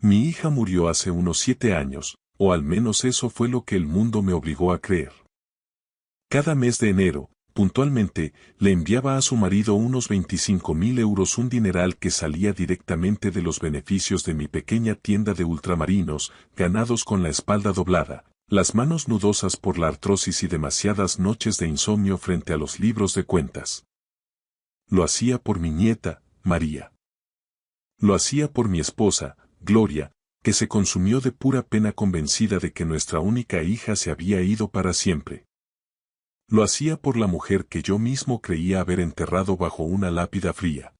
Mi hija murió hace unos 7 años, o al menos eso fue lo que el mundo me obligó a creer. Cada mes de enero, puntualmente, le enviaba a su marido unos 25.000 euros, un dineral que salía directamente de los beneficios de mi pequeña tienda de ultramarinos, ganados con la espalda doblada, las manos nudosas por la artrosis y demasiadas noches de insomnio frente a los libros de cuentas. Lo hacía por mi nieta, María. Lo hacía por mi esposa, Gloria, que se consumió de pura pena convencida de que nuestra única hija se había ido para siempre. Lo hacía por la mujer que yo mismo creía haber enterrado bajo una lápida fría.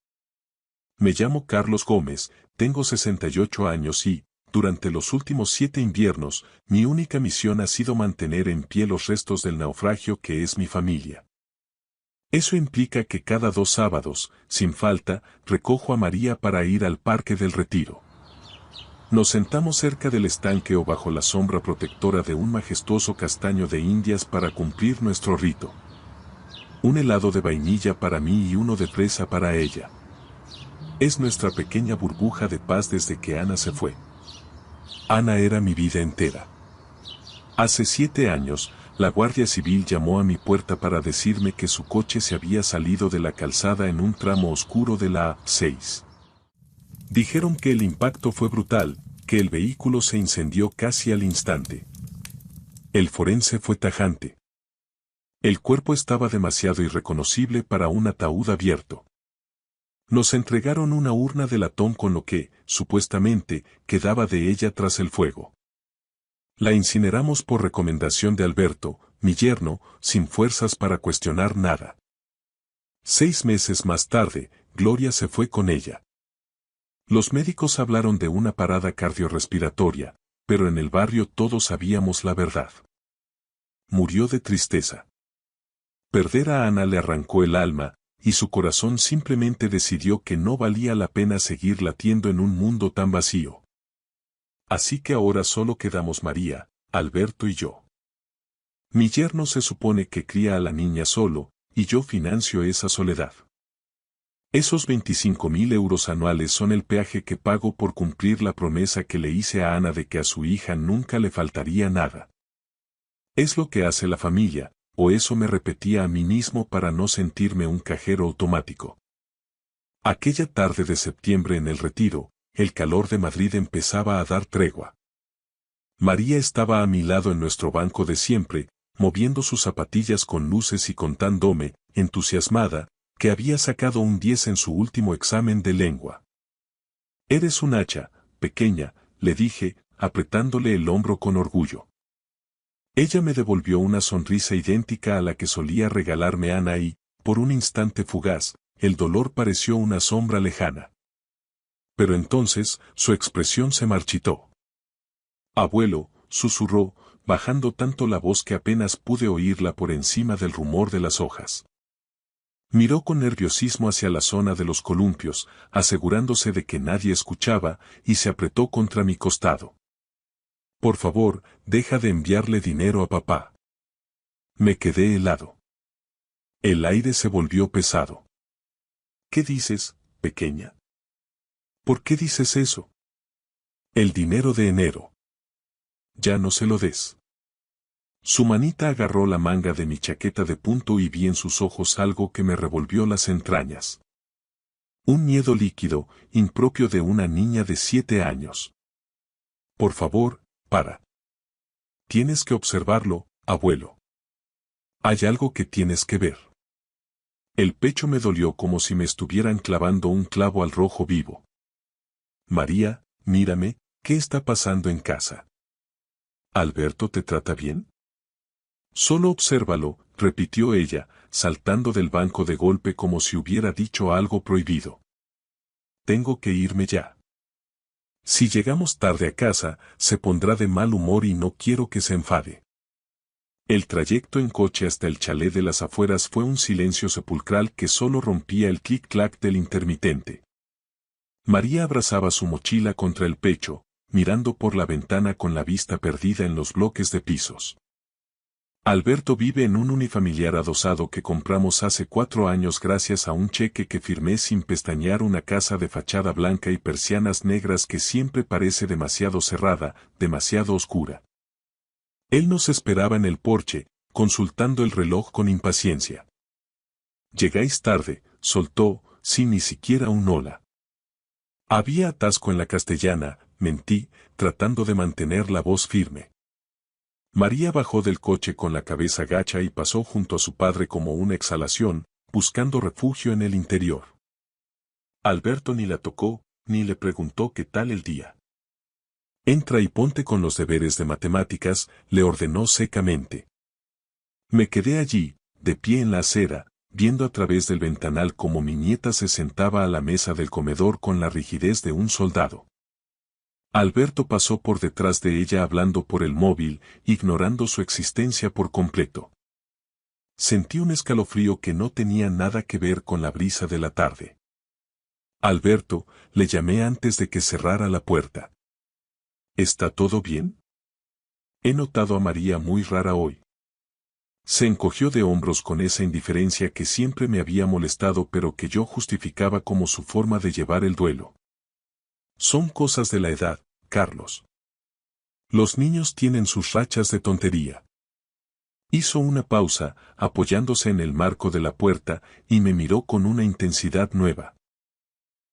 Me llamo Carlos Gómez, tengo 68 años y, durante los últimos 7 inviernos, mi única misión ha sido mantener en pie los restos del naufragio que es mi familia. Eso implica que cada 2 sábados, sin falta, recojo a María para ir al Parque del Retiro. Nos sentamos cerca del estanque o bajo la sombra protectora de un majestuoso castaño de Indias para cumplir nuestro rito. Un helado de vainilla para mí y uno de fresa para ella. Es nuestra pequeña burbuja de paz desde que Ana se fue. Ana era mi vida entera. Hace 7 años, la Guardia Civil llamó a mi puerta para decirme que su coche se había salido de la calzada en un tramo oscuro de la A6. Dijeron que el impacto fue brutal, que el vehículo se incendió casi al instante. El forense fue tajante. El cuerpo estaba demasiado irreconocible para un ataúd abierto. Nos entregaron una urna de latón con lo que, supuestamente, quedaba de ella tras el fuego. La incineramos por recomendación de Alberto, mi yerno, sin fuerzas para cuestionar nada. 6 meses más tarde, Gloria se fue con ella. Los médicos hablaron de una parada cardiorrespiratoria, pero en el barrio todos sabíamos la verdad. Murió de tristeza. Perder a Ana le arrancó el alma, y su corazón simplemente decidió que no valía la pena seguir latiendo en un mundo tan vacío. Así que ahora solo quedamos María, Alberto y yo. Mi yerno se supone que cría a la niña solo, y yo financio esa soledad. Esos 25.000 euros anuales son el peaje que pago por cumplir la promesa que le hice a Ana de que a su hija nunca le faltaría nada. Es lo que hace la familia, o eso me repetía a mí mismo para no sentirme un cajero automático. Aquella tarde de septiembre en el Retiro, el calor de Madrid empezaba a dar tregua. María estaba a mi lado en nuestro banco de siempre, moviendo sus zapatillas con luces y contándome, entusiasmada, que había sacado un 10 en su último examen de lengua. «Eres un hacha, pequeña», le dije, apretándole el hombro con orgullo. Ella me devolvió una sonrisa idéntica a la que solía regalarme Ana y, por un instante fugaz, el dolor pareció una sombra lejana. Pero entonces, su expresión se marchitó. «Abuelo», susurró, bajando tanto la voz que apenas pude oírla por encima del rumor de las hojas. Miró con nerviosismo hacia la zona de los columpios, asegurándose de que nadie escuchaba, y se apretó contra mi costado. «Por favor, deja de enviarle dinero a papá». Me quedé helado. El aire se volvió pesado. «¿Qué dices, pequeña? ¿Por qué dices eso? El dinero de enero. Ya no se lo des». Su manita agarró la manga de mi chaqueta de punto y vi en sus ojos algo que me revolvió las entrañas. Un miedo líquido, impropio de una niña de 7 años. «Por favor, para. Tienes que observarlo, abuelo. Hay algo que tienes que ver». El pecho me dolió como si me estuvieran clavando un clavo al rojo vivo. «María, mírame, ¿qué está pasando en casa? ¿Alberto te trata bien?» «Solo obsérvalo», repitió ella, saltando del banco de golpe como si hubiera dicho algo prohibido. «Tengo que irme ya. Si llegamos tarde a casa, se pondrá de mal humor y no quiero que se enfade». El trayecto en coche hasta el chalet de las afueras fue un silencio sepulcral que solo rompía el clic-clac del intermitente. María abrazaba su mochila contra el pecho, mirando por la ventana con la vista perdida en los bloques de pisos. Alberto vive en un unifamiliar adosado que compramos hace 4 años gracias a un cheque que firmé sin pestañear, una casa de fachada blanca y persianas negras que siempre parece demasiado cerrada, demasiado oscura. Él nos esperaba en el porche, consultando el reloj con impaciencia. «Llegáis tarde», soltó, sin ni siquiera un hola. Había atasco en la Castellana, mentí, tratando de mantener la voz firme. María bajó del coche con la cabeza gacha y pasó junto a su padre como una exhalación, buscando refugio en el interior. Alberto ni la tocó, ni le preguntó qué tal el día. «Entra y ponte con los deberes de matemáticas», le ordenó secamente. Me quedé allí, de pie en la acera, viendo a través del ventanal cómo mi nieta se sentaba a la mesa del comedor con la rigidez de un soldado. Alberto pasó por detrás de ella hablando por el móvil, ignorando su existencia por completo. Sentí un escalofrío que no tenía nada que ver con la brisa de la tarde. «Alberto», le llamé antes de que cerrara la puerta. «¿Está todo bien?» He notado a María muy rara hoy. Se encogió de hombros con esa indiferencia que siempre me había molestado pero que yo justificaba como su forma de llevar el duelo. Son cosas de la edad, Carlos. Los niños tienen sus rachas de tontería. Hizo una pausa, apoyándose en el marco de la puerta, y me miró con una intensidad nueva.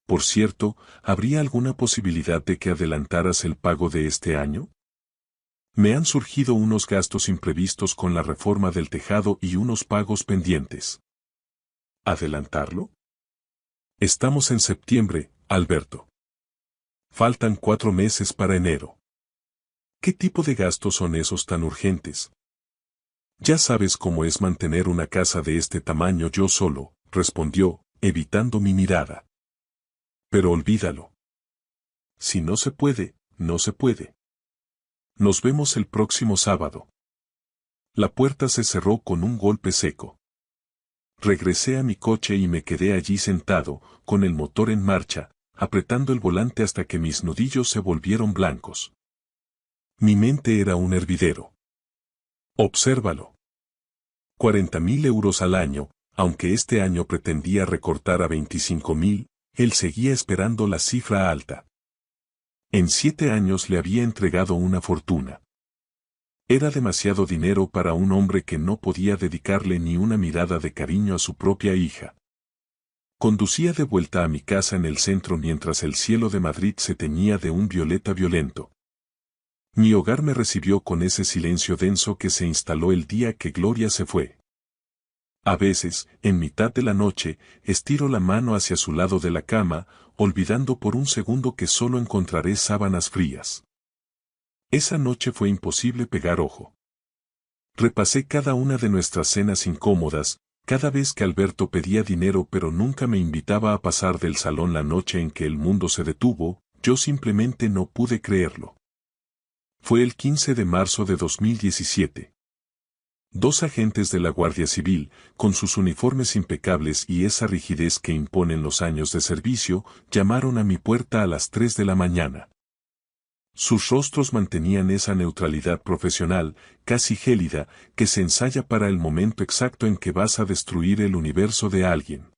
Por cierto, ¿habría alguna posibilidad de que adelantaras el pago de este año? Me han surgido unos gastos imprevistos con la reforma del tejado y unos pagos pendientes. ¿Adelantarlo? Estamos en septiembre, Alberto. Faltan 4 meses para enero. ¿Qué tipo de gastos son esos tan urgentes? Ya sabes cómo es mantener una casa de este tamaño yo solo, respondió, evitando mi mirada. Pero olvídalo. Si no se puede, no se puede. Nos vemos el próximo sábado. La puerta se cerró con un golpe seco. Regresé a mi coche y me quedé allí sentado, con el motor en marcha, apretando el volante hasta que mis nudillos se volvieron blancos. Mi mente era un hervidero. Obsérvalo. 40.000 euros al año, aunque este año pretendía recortar a 25.000, él seguía esperando la cifra alta. En 7 años le había entregado una fortuna. Era demasiado dinero para un hombre que no podía dedicarle ni una mirada de cariño a su propia hija. Conducía de vuelta a mi casa en el centro mientras el cielo de Madrid se teñía de un violeta violento. Mi hogar me recibió con ese silencio denso que se instaló el día que Gloria se fue. A veces, en mitad de la noche, estiro la mano hacia su lado de la cama, olvidando por un segundo que solo encontraré sábanas frías. Esa noche fue imposible pegar ojo. Repasé cada una de nuestras cenas incómodas, cada vez que Alberto pedía dinero pero nunca me invitaba a pasar del salón la noche en que el mundo se detuvo, yo simplemente no pude creerlo. Fue el 15 de marzo de 2017. 2 agentes de la Guardia Civil, con sus uniformes impecables y esa rigidez que imponen los años de servicio, llamaron a mi puerta a las 3 de la mañana. Sus rostros mantenían esa neutralidad profesional, casi gélida, que se ensaya para el momento exacto en que vas a destruir el universo de alguien.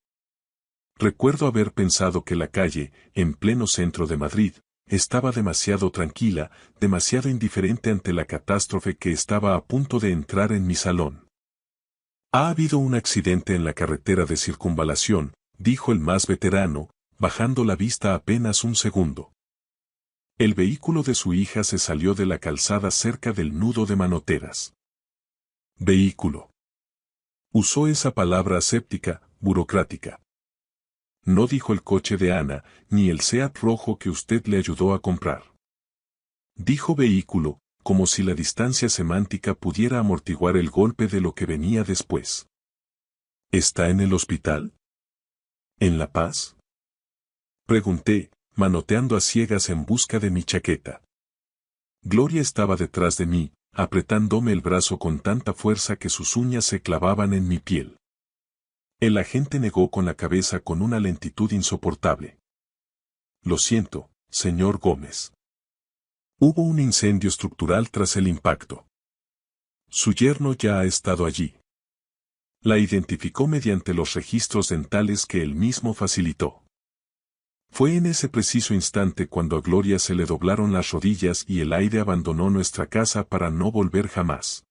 Recuerdo haber pensado que la calle, en pleno centro de Madrid, estaba demasiado tranquila, demasiado indiferente ante la catástrofe que estaba a punto de entrar en mi salón. «Ha habido un accidente en la carretera de circunvalación», dijo el más veterano, bajando la vista apenas un segundo. El vehículo de su hija se salió de la calzada cerca del nudo de manoteras. Vehículo. Usó esa palabra aséptica, burocrática. No dijo el coche de Ana, ni el Seat rojo que usted le ayudó a comprar. Dijo vehículo, como si la distancia semántica pudiera amortiguar el golpe de lo que venía después. ¿Está en el hospital? ¿En La Paz? Pregunté, manoteando a ciegas en busca de mi chaqueta. Gloria estaba detrás de mí, apretándome el brazo con tanta fuerza que sus uñas se clavaban en mi piel. El agente negó con la cabeza con una lentitud insoportable. Lo siento, señor Gómez. Hubo un incendio estructural tras el impacto. Su yerno ya ha estado allí. La identificó mediante los registros dentales que él mismo facilitó. Fue en ese preciso instante cuando a Gloria se le doblaron las rodillas y el aire abandonó nuestra casa para no volver jamás.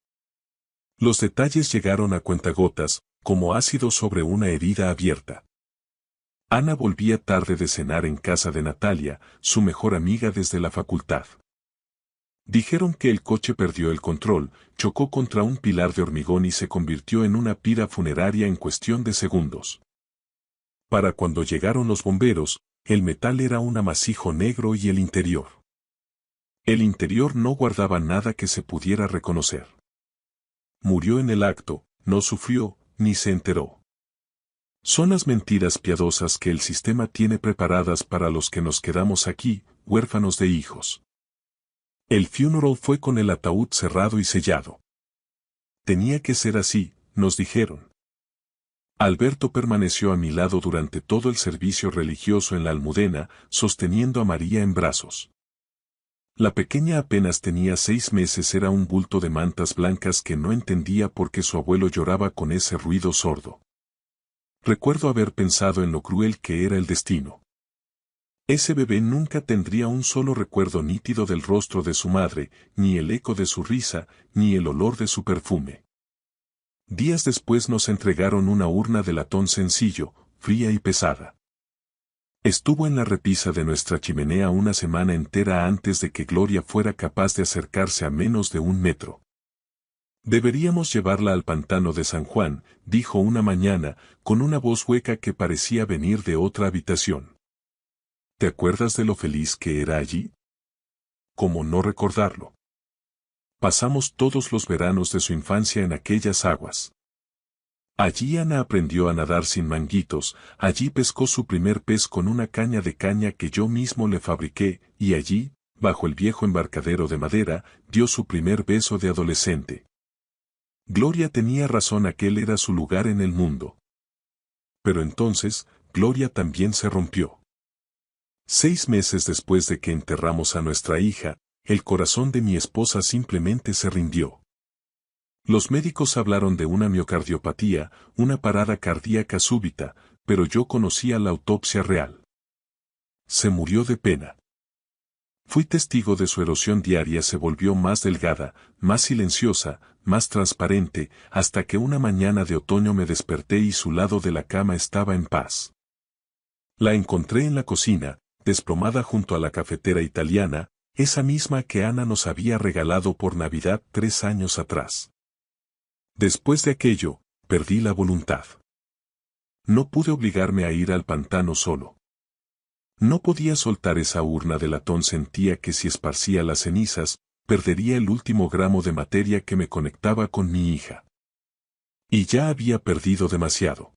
Los detalles llegaron a cuentagotas, como ácido sobre una herida abierta. Ana volvía tarde de cenar en casa de Natalia, su mejor amiga desde la facultad. Dijeron que el coche perdió el control, chocó contra un pilar de hormigón y se convirtió en una pira funeraria en cuestión de segundos. Para cuando llegaron los bomberos, el metal era un amasijo negro y el interior. El interior no guardaba nada que se pudiera reconocer. Murió en el acto, no sufrió, ni se enteró. Son las mentiras piadosas que el sistema tiene preparadas para los que nos quedamos aquí, huérfanos de hijos. El funeral fue con el ataúd cerrado y sellado. Tenía que ser así, nos dijeron. Alberto permaneció a mi lado durante todo el servicio religioso en la Almudena, sosteniendo a María en brazos. La pequeña apenas tenía 6 meses, era un bulto de mantas blancas que no entendía por qué su abuelo lloraba con ese ruido sordo. Recuerdo haber pensado en lo cruel que era el destino. Ese bebé nunca tendría un solo recuerdo nítido del rostro de su madre, ni el eco de su risa, ni el olor de su perfume. Días después nos entregaron una urna de latón sencillo, fría y pesada. Estuvo en la repisa de nuestra chimenea una semana entera antes de que Gloria fuera capaz de acercarse a menos de 1 metro. Deberíamos llevarla al pantano de San Juan, dijo una mañana, con una voz hueca que parecía venir de otra habitación. ¿Te acuerdas de lo feliz que era allí? ¿Cómo no recordarlo? Pasamos todos los veranos de su infancia en aquellas aguas. Allí Ana aprendió a nadar sin manguitos, allí pescó su primer pez con una caña de caña que yo mismo le fabriqué, y allí, bajo el viejo embarcadero de madera, dio su primer beso de adolescente. Gloria tenía razón, aquel era su lugar en el mundo. Pero entonces, Gloria también se rompió. 6 meses después de que enterramos a nuestra hija, el corazón de mi esposa simplemente se rindió. Los médicos hablaron de una miocardiopatía, una parada cardíaca súbita, pero yo conocía la autopsia real. Se murió de pena. Fui testigo de su erosión diaria, se volvió más delgada, más silenciosa, más transparente, hasta que una mañana de otoño me desperté y su lado de la cama estaba en paz. La encontré en la cocina, desplomada junto a la cafetera italiana, esa misma que Ana nos había regalado por Navidad 3 años atrás. Después de aquello, perdí la voluntad. No pude obligarme a ir al pantano solo. No podía soltar esa urna de latón, sentía que si esparcía las cenizas, perdería el último gramo de materia que me conectaba con mi hija. Y ya había perdido demasiado.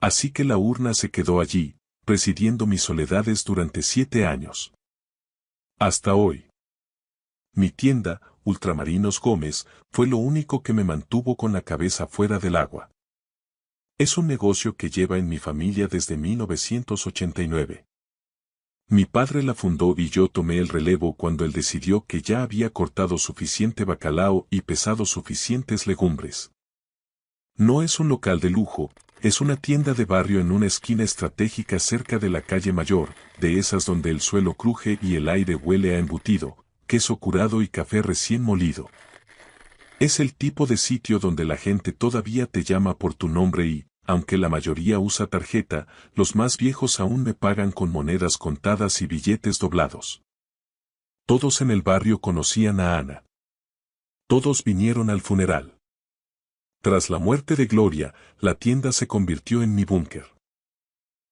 Así que la urna se quedó allí, presidiendo mis soledades durante 7 años. Hasta hoy. Mi tienda, Ultramarinos Gómez, fue lo único que me mantuvo con la cabeza fuera del agua. Es un negocio que lleva en mi familia desde 1989. Mi padre la fundó y yo tomé el relevo cuando él decidió que ya había cortado suficiente bacalao y pesado suficientes legumbres. No es un local de lujo, es una tienda de barrio en una esquina estratégica cerca de la calle Mayor, de esas donde el suelo cruje y el aire huele a embutido, queso curado y café recién molido. Es el tipo de sitio donde la gente todavía te llama por tu nombre y, aunque la mayoría usa tarjeta, los más viejos aún me pagan con monedas contadas y billetes doblados. Todos en el barrio conocían a Ana. Todos vinieron al funeral. Tras la muerte de Gloria, la tienda se convirtió en mi búnker.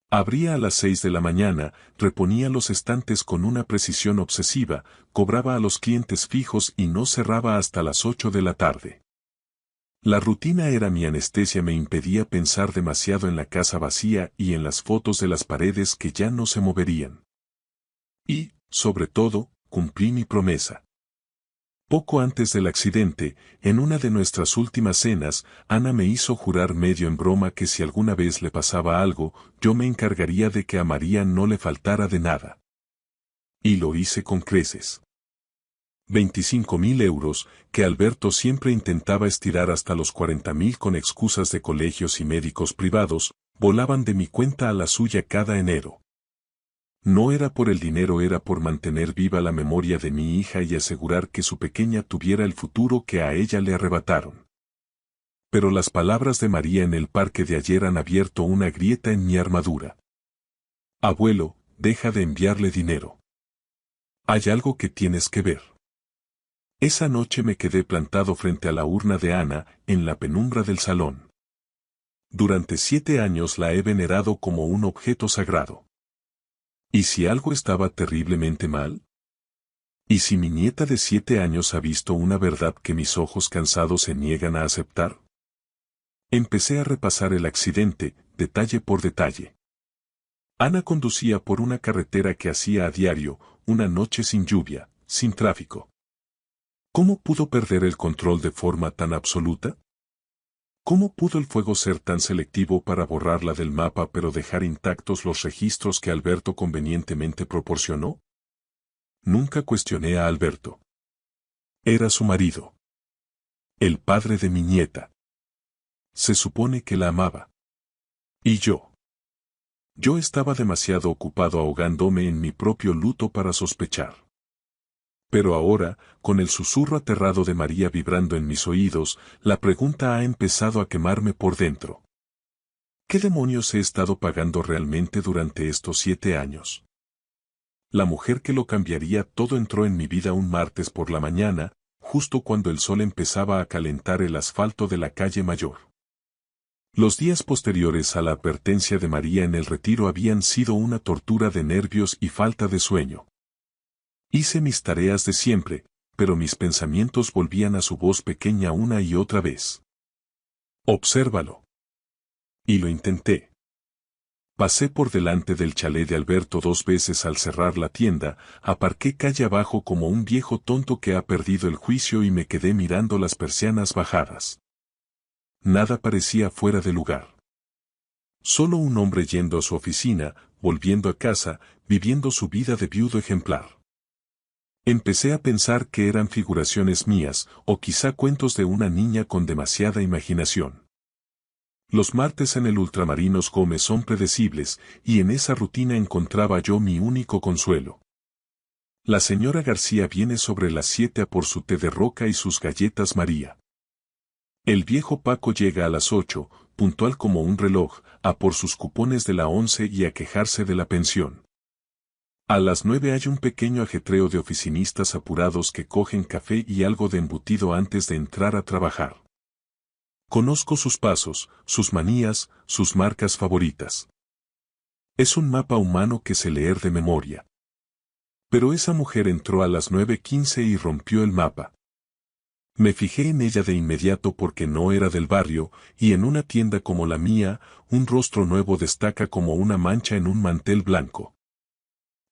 Abría a las 6 de la mañana, reponía los estantes con una precisión obsesiva, cobraba a los clientes fijos y no cerraba hasta las 8 de la tarde. La rutina era mi anestesia, me impedía pensar demasiado en la casa vacía y en las fotos de las paredes que ya no se moverían. Y, sobre todo, cumplí mi promesa. Poco antes del accidente, en una de nuestras últimas cenas, Ana me hizo jurar medio en broma que si alguna vez le pasaba algo, yo me encargaría de que a María no le faltara de nada. Y lo hice con creces. 25.000 euros, que Alberto siempre intentaba estirar hasta los 40.000 con excusas de colegios y médicos privados, volaban de mi cuenta a la suya cada enero. No era por el dinero, era por mantener viva la memoria de mi hija y asegurar que su pequeña tuviera el futuro que a ella le arrebataron. Pero las palabras de María en el parque de ayer han abierto una grieta en mi armadura. Abuelo, deja de enviarle dinero. Hay algo que tienes que ver. Esa noche me quedé plantado frente a la urna de Ana, en la penumbra del salón. Durante 7 años la he venerado como un objeto sagrado. ¿Y si algo estaba terriblemente mal? ¿Y si mi nieta de 7 años ha visto una verdad que mis ojos cansados se niegan a aceptar? Empecé a repasar el accidente, detalle por detalle. Ana conducía por una carretera que hacía a diario, una noche sin lluvia, sin tráfico. ¿Cómo pudo perder el control de forma tan absoluta? ¿Cómo pudo el fuego ser tan selectivo para borrarla del mapa pero dejar intactos los registros que Alberto convenientemente proporcionó? Nunca cuestioné a Alberto. Era su marido. El padre de mi nieta. Se supone que la amaba. ¿Y yo? Yo estaba demasiado ocupado ahogándome en mi propio luto para sospechar. Pero ahora, con el susurro aterrado de María vibrando en mis oídos, la pregunta ha empezado a quemarme por dentro. ¿Qué demonios he estado pagando realmente durante estos 7 años? La mujer que lo cambiaría todo entró en mi vida un martes por la mañana, justo cuando el sol empezaba a calentar el asfalto de la calle Mayor. Los días posteriores a la advertencia de María en el retiro habían sido una tortura de nervios y falta de sueño. Hice mis tareas de siempre, pero mis pensamientos volvían a su voz pequeña una y otra vez. Obsérvalo. Y lo intenté. Pasé por delante del chalet de Alberto 2 veces al cerrar la tienda, aparqué calle abajo como un viejo tonto que ha perdido el juicio y me quedé mirando las persianas bajadas. Nada parecía fuera de lugar. Solo un hombre yendo a su oficina, volviendo a casa, viviendo su vida de viudo ejemplar. Empecé a pensar que eran figuraciones mías, o quizá cuentos de una niña con demasiada imaginación. Los martes en el Ultramarinos Gómez son predecibles, y en esa rutina encontraba yo mi único consuelo. La señora García viene sobre las 7 a por su té de roca y sus galletas María. El viejo Paco llega a las 8, puntual como un reloj, a por sus cupones de la 11 y a quejarse de la pensión. A las 9 hay un pequeño ajetreo de oficinistas apurados que cogen café y algo de embutido antes de entrar a trabajar. Conozco sus pasos, sus manías, sus marcas favoritas. Es un mapa humano que sé leer de memoria. Pero esa mujer entró a las 9:15 y rompió el mapa. Me fijé en ella de inmediato porque no era del barrio, y en una tienda como la mía, un rostro nuevo destaca como una mancha en un mantel blanco.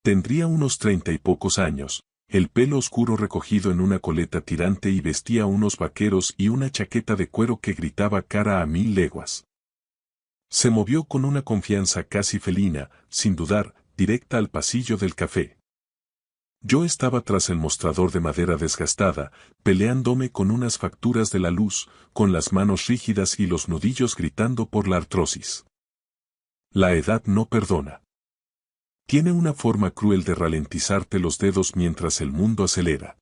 Tendría unos 30 y pocos años, el pelo oscuro recogido en una coleta tirante y vestía unos vaqueros y una chaqueta de cuero que gritaba cara a 1000 leguas. Se movió con una confianza casi felina, sin dudar, directa al pasillo del café. Yo estaba tras el mostrador de madera desgastada, peleándome con unas facturas de la luz, con las manos rígidas y los nudillos gritando por la artrosis. La edad no perdona. Tiene una forma cruel de ralentizarte los dedos mientras el mundo acelera.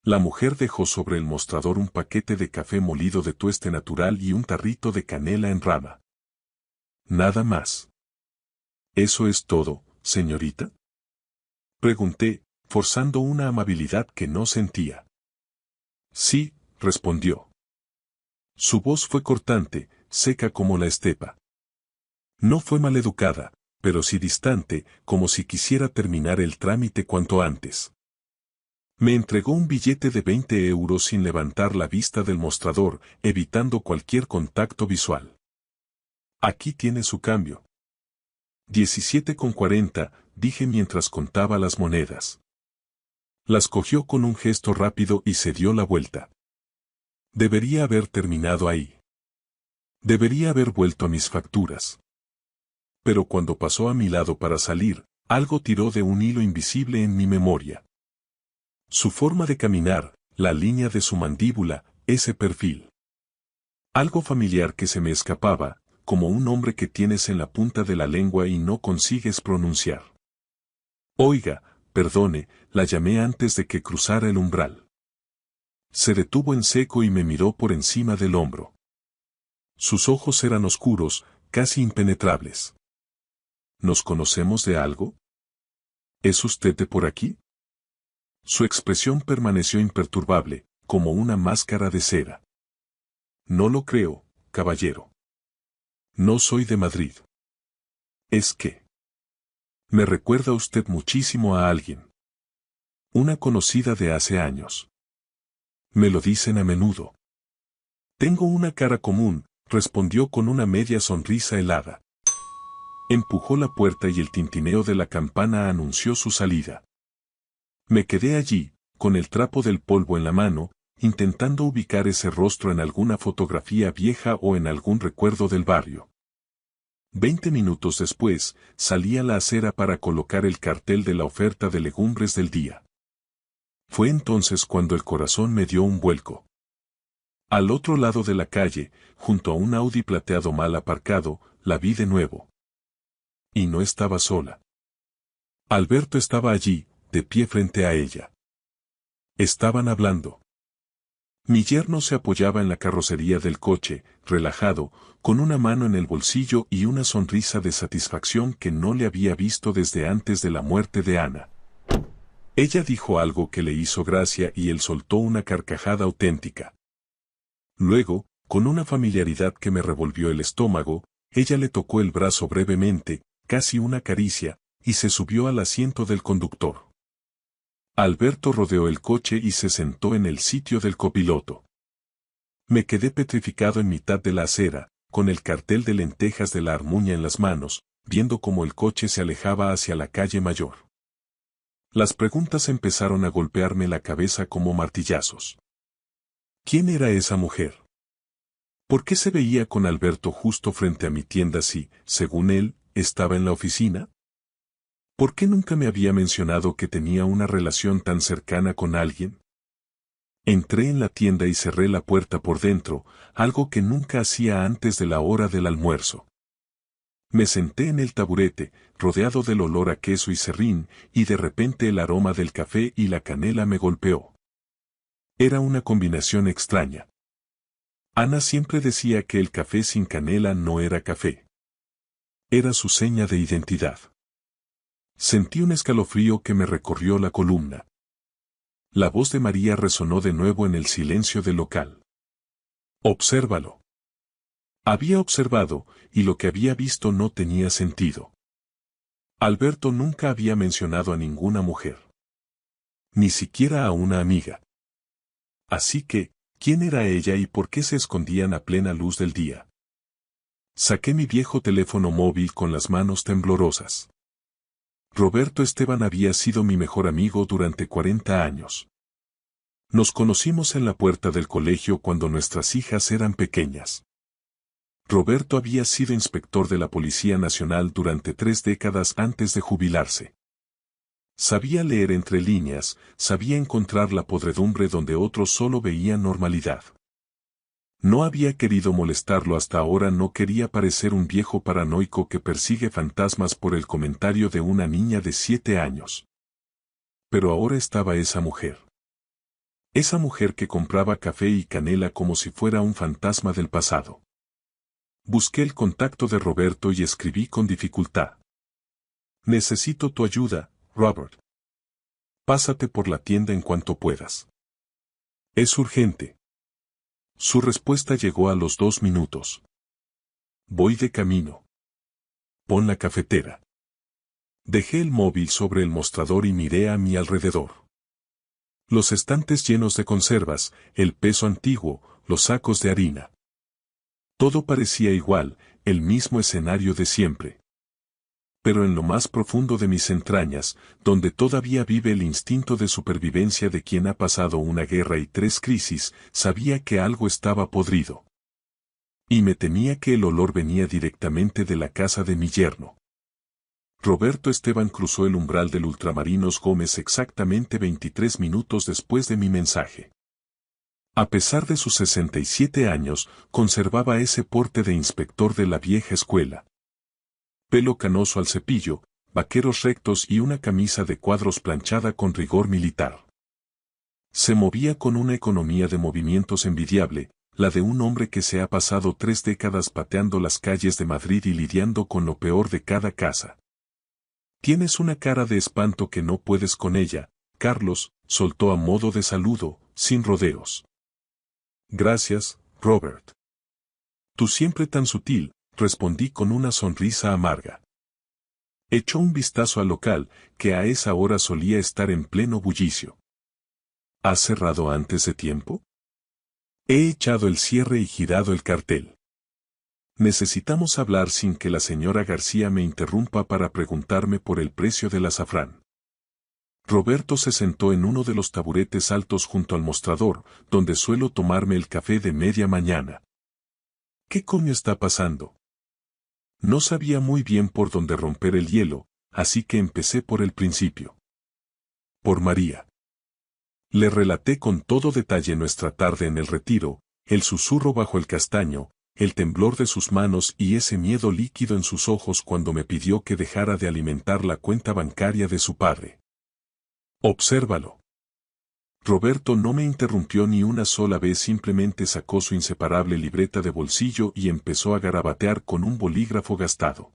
La mujer dejó sobre el mostrador un paquete de café molido de tueste natural y un tarrito de canela en rama. Nada más. ¿Eso es todo, señorita? Pregunté, forzando una amabilidad que no sentía. Sí, respondió. Su voz fue cortante, seca como la estepa. No fue maleducada, pero sí distante, como si quisiera terminar el trámite cuanto antes. Me entregó un billete de 20 euros sin levantar la vista del mostrador, evitando cualquier contacto visual. Aquí tiene su cambio. 17,40, dije mientras contaba las monedas. Las cogió con un gesto rápido y se dio la vuelta. Debería haber terminado ahí. Debería haber vuelto a mis facturas. Pero cuando pasó a mi lado para salir, algo tiró de un hilo invisible en mi memoria. Su forma de caminar, la línea de su mandíbula, ese perfil. Algo familiar que se me escapaba, como un nombre que tienes en la punta de la lengua y no consigues pronunciar. Oiga, perdone, la llamé antes de que cruzara el umbral. Se detuvo en seco y me miró por encima del hombro. Sus ojos eran oscuros, casi impenetrables. ¿Nos conocemos de algo? ¿Es usted de por aquí? Su expresión permaneció imperturbable, como una máscara de cera. No lo creo, caballero. No soy de Madrid. ¿Es que? Me recuerda usted muchísimo a alguien. Una conocida de hace años. Me lo dicen a menudo. Tengo una cara común, respondió con una media sonrisa helada. Empujó la puerta y el tintineo de la campana anunció su salida. Me quedé allí, con el trapo del polvo en la mano, intentando ubicar ese rostro en alguna fotografía vieja o en algún recuerdo del barrio. 20 minutos después, salí a la acera para colocar el cartel de la oferta de legumbres del día. Fue entonces cuando el corazón me dio un vuelco. Al otro lado de la calle, junto a un Audi plateado mal aparcado, la vi de nuevo. Y no estaba sola. Alberto estaba allí, de pie frente a ella. Estaban hablando. Mi yerno se apoyaba en la carrocería del coche, relajado, con una mano en el bolsillo y una sonrisa de satisfacción que no le había visto desde antes de la muerte de Ana. Ella dijo algo que le hizo gracia y él soltó una carcajada auténtica. Luego, con una familiaridad que me revolvió el estómago, ella le tocó el brazo brevemente, casi una caricia, y se subió al asiento del conductor. Alberto rodeó el coche y se sentó en el sitio del copiloto. Me quedé petrificado en mitad de la acera, con el cartel de lentejas de la Armuña en las manos, viendo cómo el coche se alejaba hacia la calle Mayor. Las preguntas empezaron a golpearme la cabeza como martillazos. ¿Quién era esa mujer? ¿Por qué se veía con Alberto justo frente a mi tienda si, según él, estaba en la oficina? ¿Por qué nunca me había mencionado que tenía una relación tan cercana con alguien? Entré en la tienda y cerré la puerta por dentro, algo que nunca hacía antes de la hora del almuerzo. Me senté en el taburete, rodeado del olor a queso y serrín, y de repente el aroma del café y la canela me golpeó. Era una combinación extraña. Ana siempre decía que el café sin canela no era café. Era su seña de identidad. Sentí un escalofrío que me recorrió la columna. La voz de María resonó de nuevo en el silencio del local. Obsérvalo. Había observado, y lo que había visto no tenía sentido. Alberto nunca había mencionado a ninguna mujer. Ni siquiera a una amiga. Así que, ¿quién era ella y por qué se escondían a plena luz del día? Saqué mi viejo teléfono móvil con las manos temblorosas. Roberto Esteban había sido mi mejor amigo durante 40 años. Nos conocimos en la puerta del colegio cuando nuestras hijas eran pequeñas. Roberto había sido inspector de la Policía Nacional durante 3 décadas antes de jubilarse. Sabía leer entre líneas, sabía encontrar la podredumbre donde otros solo veían normalidad. No había querido molestarlo hasta ahora, no quería parecer un viejo paranoico que persigue fantasmas por el comentario de una niña de 7 años. Pero ahora estaba esa mujer. Esa mujer que compraba café y canela como si fuera un fantasma del pasado. Busqué el contacto de Roberto y escribí con dificultad. Necesito tu ayuda, Robert. Pásate por la tienda en cuanto puedas. Es urgente. Su respuesta llegó a los 2 minutos. Voy de camino. Pon la cafetera. Dejé el móvil sobre el mostrador y miré a mi alrededor. Los estantes llenos de conservas, el peso antiguo, los sacos de harina. Todo parecía igual, el mismo escenario de siempre. Pero en lo más profundo de mis entrañas, donde todavía vive el instinto de supervivencia de quien ha pasado una guerra y 3 crisis, sabía que algo estaba podrido. Y me temía que el olor venía directamente de la casa de mi yerno. Roberto Esteban cruzó el umbral del Ultramarinos Gómez exactamente 23 minutos después de mi mensaje. A pesar de sus 67 años, conservaba ese porte de inspector de la vieja escuela. Pelo canoso al cepillo, vaqueros rectos y una camisa de cuadros planchada con rigor militar. Se movía con una economía de movimientos envidiable, la de un hombre que se ha pasado 3 décadas pateando las calles de Madrid y lidiando con lo peor de cada casa. Tienes una cara de espanto que no puedes con ella, Carlos, soltó a modo de saludo, sin rodeos. Gracias, Robert. Tú siempre tan sutil, respondí con una sonrisa amarga. Echó un vistazo al local, que a esa hora solía estar en pleno bullicio. ¿Has cerrado antes de tiempo? He echado el cierre y girado el cartel. Necesitamos hablar sin que la señora García me interrumpa para preguntarme por el precio del azafrán. Roberto se sentó en uno de los taburetes altos junto al mostrador, donde suelo tomarme el café de media mañana. ¿Qué coño está pasando? No sabía muy bien por dónde romper el hielo, así que empecé por el principio. Por María. Le relaté con todo detalle nuestra tarde en el retiro, el susurro bajo el castaño, el temblor de sus manos y ese miedo líquido en sus ojos cuando me pidió que dejara de alimentar la cuenta bancaria de su padre. Obsérvalo. Roberto no me interrumpió ni una sola vez, simplemente sacó su inseparable libreta de bolsillo y empezó a garabatear con un bolígrafo gastado.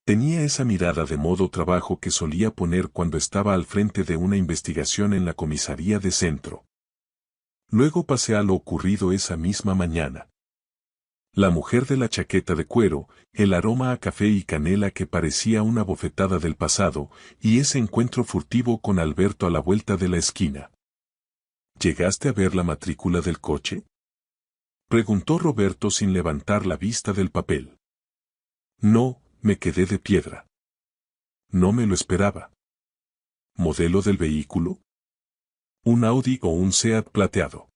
Tenía esa mirada de modo trabajo que solía poner cuando estaba al frente de una investigación en la comisaría de centro. Luego pasé a lo ocurrido esa misma mañana. La mujer de la chaqueta de cuero, el aroma a café y canela que parecía una bofetada del pasado, y ese encuentro furtivo con Alberto a la vuelta de la esquina. ¿Llegaste a ver la matrícula del coche? Preguntó Roberto sin levantar la vista del papel. No, me quedé de piedra. No me lo esperaba. ¿Modelo del vehículo? Un Audi o un Seat plateado.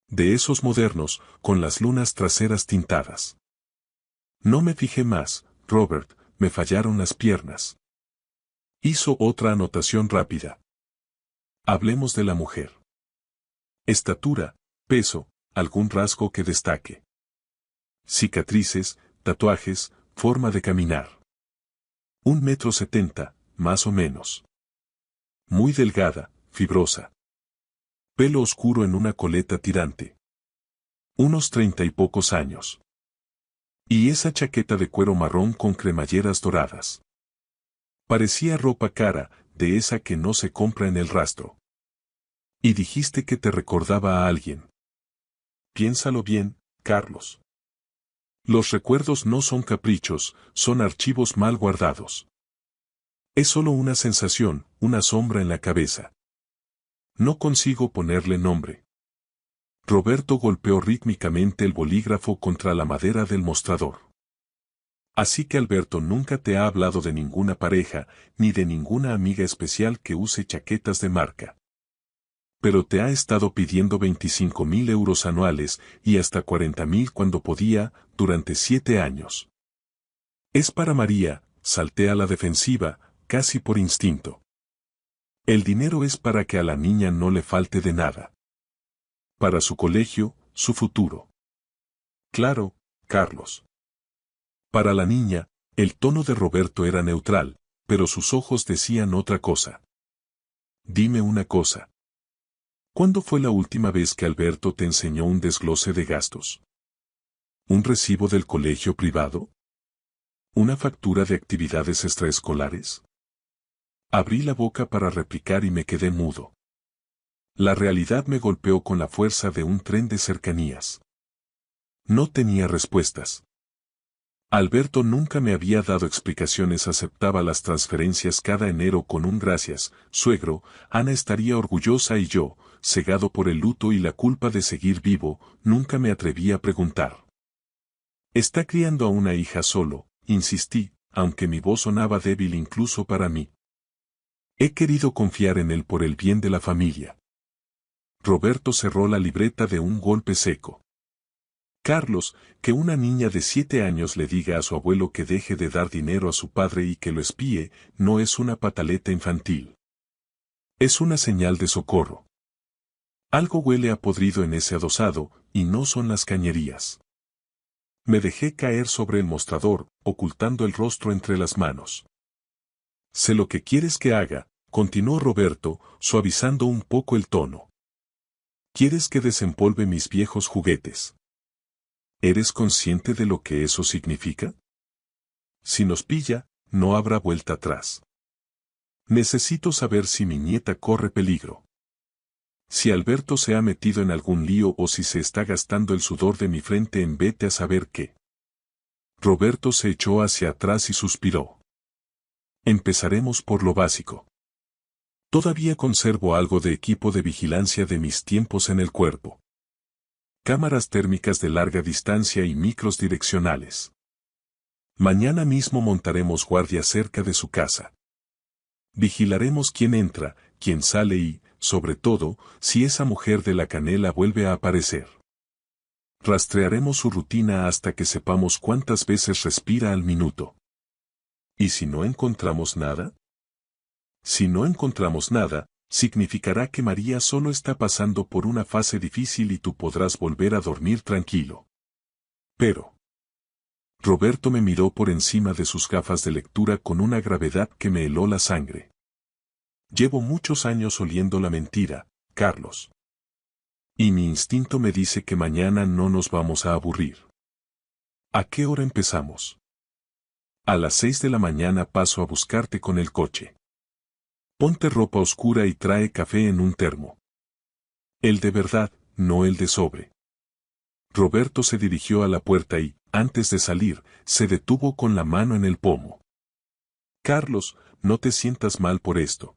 De esos modernos, con las lunas traseras tintadas. No me fijé más, Robert, me fallaron las piernas. Hizo otra anotación rápida. Hablemos de la mujer. Estatura, peso, algún rasgo que destaque. Cicatrices, tatuajes, forma de caminar. 1,70 m, más o menos. Muy delgada, fibrosa. Pelo oscuro en una coleta tirante. Unos 30 y pocos años. Y esa chaqueta de cuero marrón con cremalleras doradas. Parecía ropa cara, de esa que no se compra en el rastro. Y dijiste que te recordaba a alguien. Piénsalo bien, Carlos. Los recuerdos no son caprichos, son archivos mal guardados. Es solo una sensación, una sombra en la cabeza. No consigo ponerle nombre. Roberto golpeó rítmicamente el bolígrafo contra la madera del mostrador. Así que Alberto nunca te ha hablado de ninguna pareja, ni de ninguna amiga especial que use chaquetas de marca. Pero te ha estado pidiendo 25.000 euros anuales y hasta 40.000 cuando podía, durante 7 años. Es para María, salté a la defensiva, casi por instinto. El dinero es para que a la niña no le falte de nada. Para su colegio, su futuro. Claro, Carlos. Para la niña, el tono de Roberto era neutral, pero sus ojos decían otra cosa. Dime una cosa. ¿Cuándo fue la última vez que Alberto te enseñó un desglose de gastos? ¿Un recibo del colegio privado? ¿Una factura de actividades extraescolares? Abrí la boca para replicar y me quedé mudo. La realidad me golpeó con la fuerza de un tren de cercanías. No tenía respuestas. Alberto nunca me había dado explicaciones, aceptaba las transferencias cada enero con un gracias, suegro, Ana estaría orgullosa y yo, cegado por el luto y la culpa de seguir vivo, nunca me atreví a preguntar. Está criando a una hija solo, insistí, aunque mi voz sonaba débil incluso para mí. He querido confiar en él por el bien de la familia. Roberto cerró la libreta de un golpe seco. Carlos, que una niña de 7 años le diga a su abuelo que deje de dar dinero a su padre y que lo espíe, no es una pataleta infantil. Es una señal de socorro. Algo huele a podrido en ese adosado, y no son las cañerías. Me dejé caer sobre el mostrador, ocultando el rostro entre las manos. Sé lo que quieres que haga, continuó Roberto, suavizando un poco el tono. ¿Quieres que desempolve mis viejos juguetes? ¿Eres consciente de lo que eso significa? Si nos pilla, no habrá vuelta atrás. Necesito saber si mi nieta corre peligro. Si Alberto se ha metido en algún lío o si se está gastando el sudor de mi frente en vete a saber qué. Roberto se echó hacia atrás y suspiró. Empezaremos por lo básico. Todavía conservo algo de equipo de vigilancia de mis tiempos en el cuerpo. Cámaras térmicas de larga distancia y micros direccionales. Mañana mismo montaremos guardia cerca de su casa. Vigilaremos quién entra, quién sale y, sobre todo, si esa mujer de la canela vuelve a aparecer. Rastrearemos su rutina hasta que sepamos cuántas veces respira al minuto. ¿Y si no encontramos nada? Si no encontramos nada, significará que María solo está pasando por una fase difícil y tú podrás volver a dormir tranquilo. Pero... Roberto me miró por encima de sus gafas de lectura con una gravedad que me heló la sangre. Llevo muchos años oliendo la mentira, Carlos. Y mi instinto me dice que mañana no nos vamos a aburrir. ¿A qué hora empezamos? A las 6 de la mañana paso a buscarte con el coche. Ponte ropa oscura y trae café en un termo. El de verdad, no el de sobre. Roberto se dirigió a la puerta y, antes de salir, se detuvo con la mano en el pomo. Carlos, no te sientas mal por esto.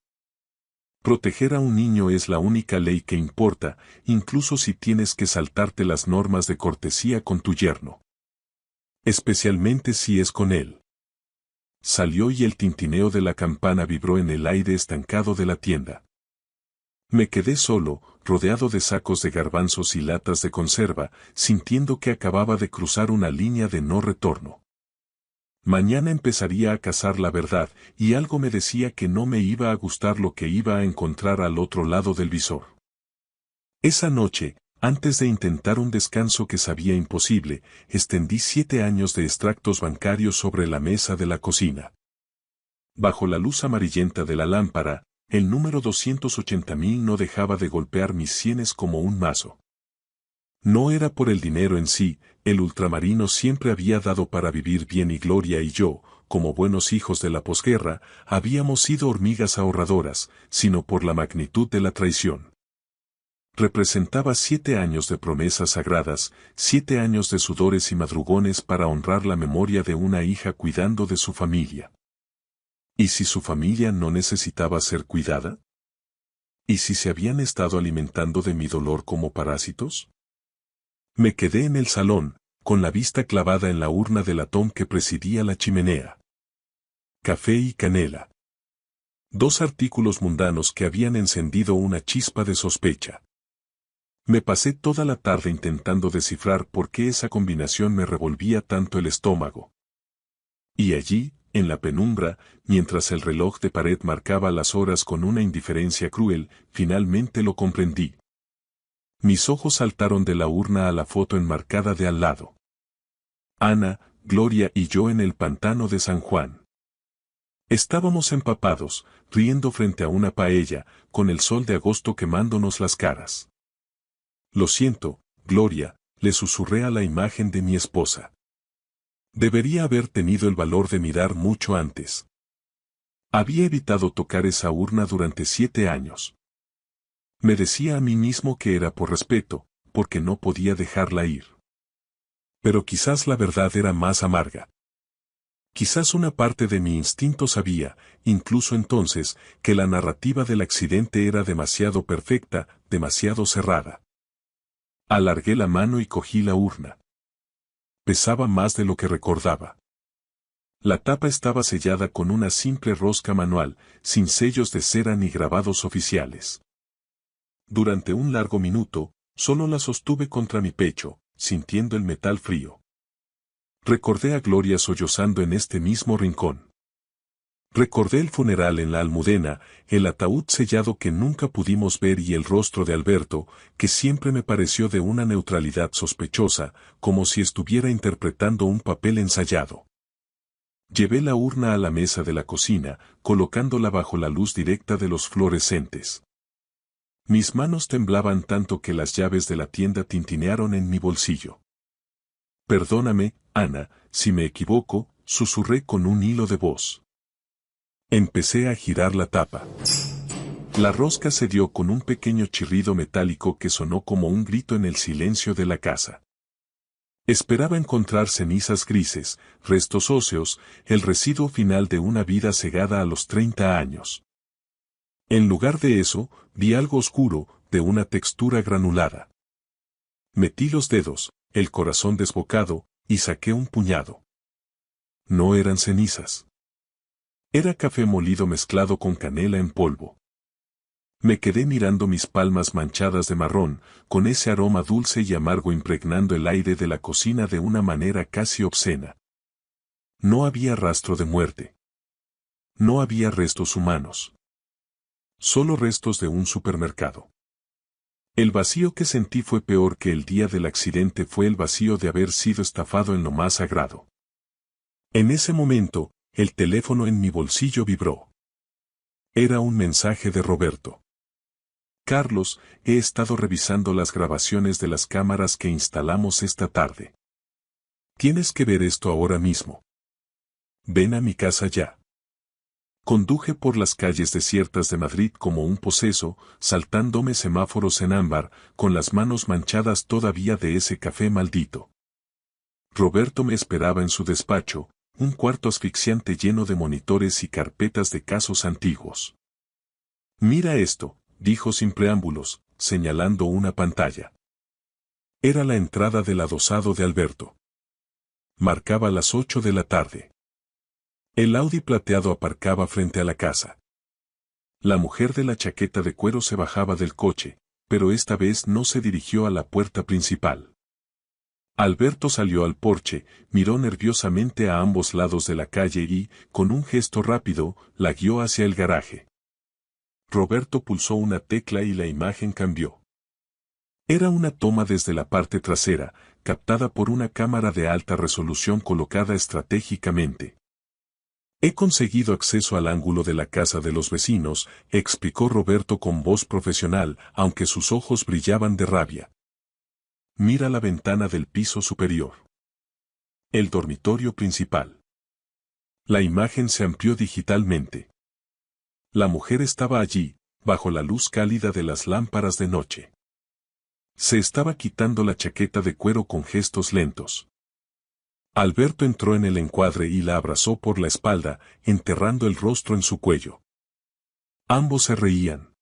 Proteger a un niño es la única ley que importa, incluso si tienes que saltarte las normas de cortesía con tu yerno. Especialmente si es con él. Salió y el tintineo de la campana vibró en el aire estancado de la tienda. Me quedé solo, rodeado de sacos de garbanzos y latas de conserva, sintiendo que acababa de cruzar una línea de no retorno. Mañana empezaría a cazar la verdad, y algo me decía que no me iba a gustar lo que iba a encontrar al otro lado del visor. Esa noche, antes de intentar un descanso que sabía imposible, extendí 7 años de extractos bancarios sobre la mesa de la cocina. Bajo la luz amarillenta de la lámpara, el número 280.000 no dejaba de golpear mis sienes como un mazo. No era por el dinero en sí, el ultramarino siempre había dado para vivir bien y Gloria y yo, como buenos hijos de la posguerra, habíamos sido hormigas ahorradoras, sino por la magnitud de la traición. Representaba 7 años de promesas sagradas, 7 años de sudores y madrugones para honrar la memoria de una hija cuidando de su familia. ¿Y si su familia no necesitaba ser cuidada? ¿Y si se habían estado alimentando de mi dolor como parásitos? Me quedé en el salón, con la vista clavada en la urna de latón que presidía la chimenea. Café y canela. 2 artículos mundanos que habían encendido una chispa de sospecha. Me pasé toda la tarde intentando descifrar por qué esa combinación me revolvía tanto el estómago. Y allí, en la penumbra, mientras el reloj de pared marcaba las horas con una indiferencia cruel, finalmente lo comprendí. Mis ojos saltaron de la urna a la foto enmarcada de al lado. Ana, Gloria y yo en el pantano de San Juan. Estábamos empapados, riendo frente a una paella, con el sol de agosto quemándonos las caras. Lo siento, Gloria, le susurré a la imagen de mi esposa. Debería haber tenido el valor de mirar mucho antes. Había evitado tocar esa urna durante 7 años. Me decía a mí mismo que era por respeto, porque no podía dejarla ir. Pero quizás la verdad era más amarga. Quizás una parte de mi instinto sabía, incluso entonces, que la narrativa del accidente era demasiado perfecta, demasiado cerrada. Alargué la mano y cogí la urna. Pesaba más de lo que recordaba. La tapa estaba sellada con una simple rosca manual, sin sellos de cera ni grabados oficiales. Durante un largo minuto, solo la sostuve contra mi pecho, sintiendo el metal frío. Recordé a Gloria sollozando en este mismo rincón. Recordé el funeral en la Almudena, el ataúd sellado que nunca pudimos ver y el rostro de Alberto, que siempre me pareció de una neutralidad sospechosa, como si estuviera interpretando un papel ensayado. Llevé la urna a la mesa de la cocina, colocándola bajo la luz directa de los fluorescentes. Mis manos temblaban tanto que las llaves de la tienda tintinearon en mi bolsillo. Perdóname, Ana, si me equivoco, susurré con un hilo de voz. Empecé a girar la tapa. La rosca se dio con un pequeño chirrido metálico que sonó como un grito en el silencio de la casa. Esperaba encontrar cenizas grises, restos óseos, el residuo final de una vida cegada a los 30 años. En lugar de eso, vi algo oscuro, de una textura granulada. Metí los dedos, el corazón desbocado, y saqué un puñado. No eran cenizas. Era café molido mezclado con canela en polvo. Me quedé mirando mis palmas manchadas de marrón, con ese aroma dulce y amargo impregnando el aire de la cocina de una manera casi obscena. No había rastro de muerte. No había restos humanos. Solo restos de un supermercado. El vacío que sentí fue peor que el día del accidente, fue el vacío de haber sido estafado en lo más sagrado. En ese momento, el teléfono en mi bolsillo vibró. Era un mensaje de Roberto. Carlos, he estado revisando las grabaciones de las cámaras que instalamos esta tarde. Tienes que ver esto ahora mismo. Ven a mi casa ya. Conduje por las calles desiertas de Madrid como un poseso, saltándome semáforos en ámbar, con las manos manchadas todavía de ese café maldito. Roberto me esperaba en su despacho, un cuarto asfixiante lleno de monitores y carpetas de casos antiguos. Mira esto, dijo sin preámbulos, señalando una pantalla. Era la entrada del adosado de Alberto. Marcaba las 8 de la tarde. El Audi plateado aparcaba frente a la casa. La mujer de la chaqueta de cuero se bajaba del coche, pero esta vez no se dirigió a la puerta principal. Alberto salió al porche, miró nerviosamente a ambos lados de la calle y, con un gesto rápido, la guió hacia el garaje. Roberto pulsó una tecla y la imagen cambió. Era una toma desde la parte trasera, captada por una cámara de alta resolución colocada estratégicamente. He conseguido acceso al ángulo de la casa de los vecinos, explicó Roberto con voz profesional, aunque sus ojos brillaban de rabia. Mira la ventana del piso superior. El dormitorio principal. La imagen se amplió digitalmente. La mujer estaba allí, bajo la luz cálida de las lámparas de noche. Se estaba quitando la chaqueta de cuero con gestos lentos. Alberto entró en el encuadre y la abrazó por la espalda, enterrando el rostro en su cuello. Ambos se reían.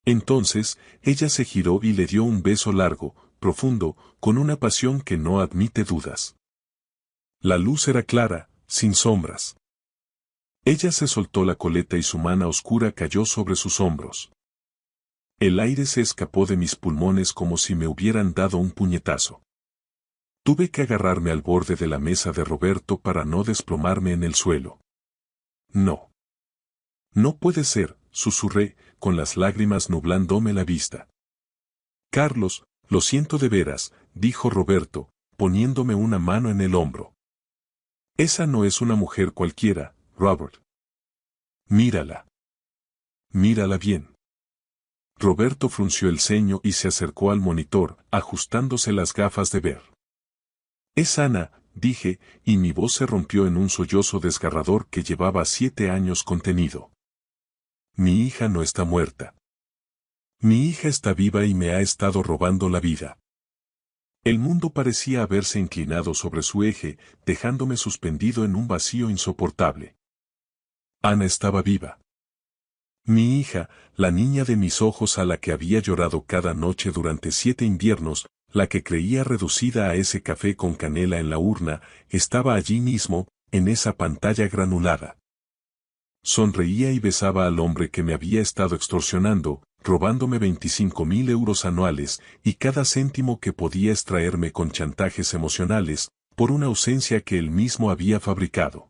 Entonces, ella se giró y le dio un beso largo, profundo, con una pasión que no admite dudas. La luz era clara, sin sombras. Ella se soltó la coleta y su mano oscura cayó sobre sus hombros. El aire se escapó de mis pulmones como si me hubieran dado un puñetazo. Tuve que agarrarme al borde de la mesa de Roberto para no desplomarme en el suelo. No. No puede ser, susurré, con las lágrimas nublándome la vista. Carlos, lo siento de veras, dijo Roberto, poniéndome una mano en el hombro. Esa no es una mujer cualquiera, Robert. Mírala. Mírala bien. Roberto frunció el ceño y se acercó al monitor, ajustándose las gafas de ver. Es Ana, dije, y mi voz se rompió en un sollozo desgarrador que llevaba 7 años contenido. Mi hija no está muerta. Mi hija está viva y me ha estado robando la vida. El mundo parecía haberse inclinado sobre su eje, dejándome suspendido en un vacío insoportable. Ana estaba viva. Mi hija, la niña de mis ojos a la que había llorado cada noche durante 7 inviernos, la que creía reducida a ese café con canela en la urna, estaba allí mismo, en esa pantalla granulada. Sonreía y besaba al hombre que me había estado extorsionando, robándome 25.000 euros anuales y cada céntimo que podía extraerme con chantajes emocionales, por una ausencia que él mismo había fabricado.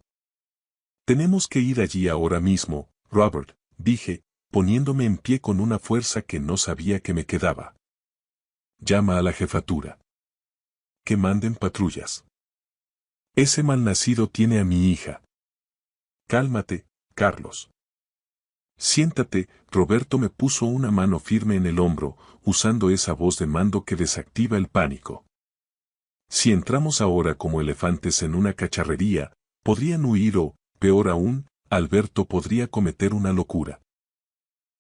Tenemos que ir allí ahora mismo, Robert, dije, poniéndome en pie con una fuerza que no sabía que me quedaba. Llama a la jefatura. Que manden patrullas. Ese malnacido tiene a mi hija. Cálmate, Carlos. Siéntate, Roberto me puso una mano firme en el hombro, usando esa voz de mando que desactiva el pánico. Si entramos ahora como elefantes en una cacharrería, podrían huir o, peor aún, Alberto podría cometer una locura.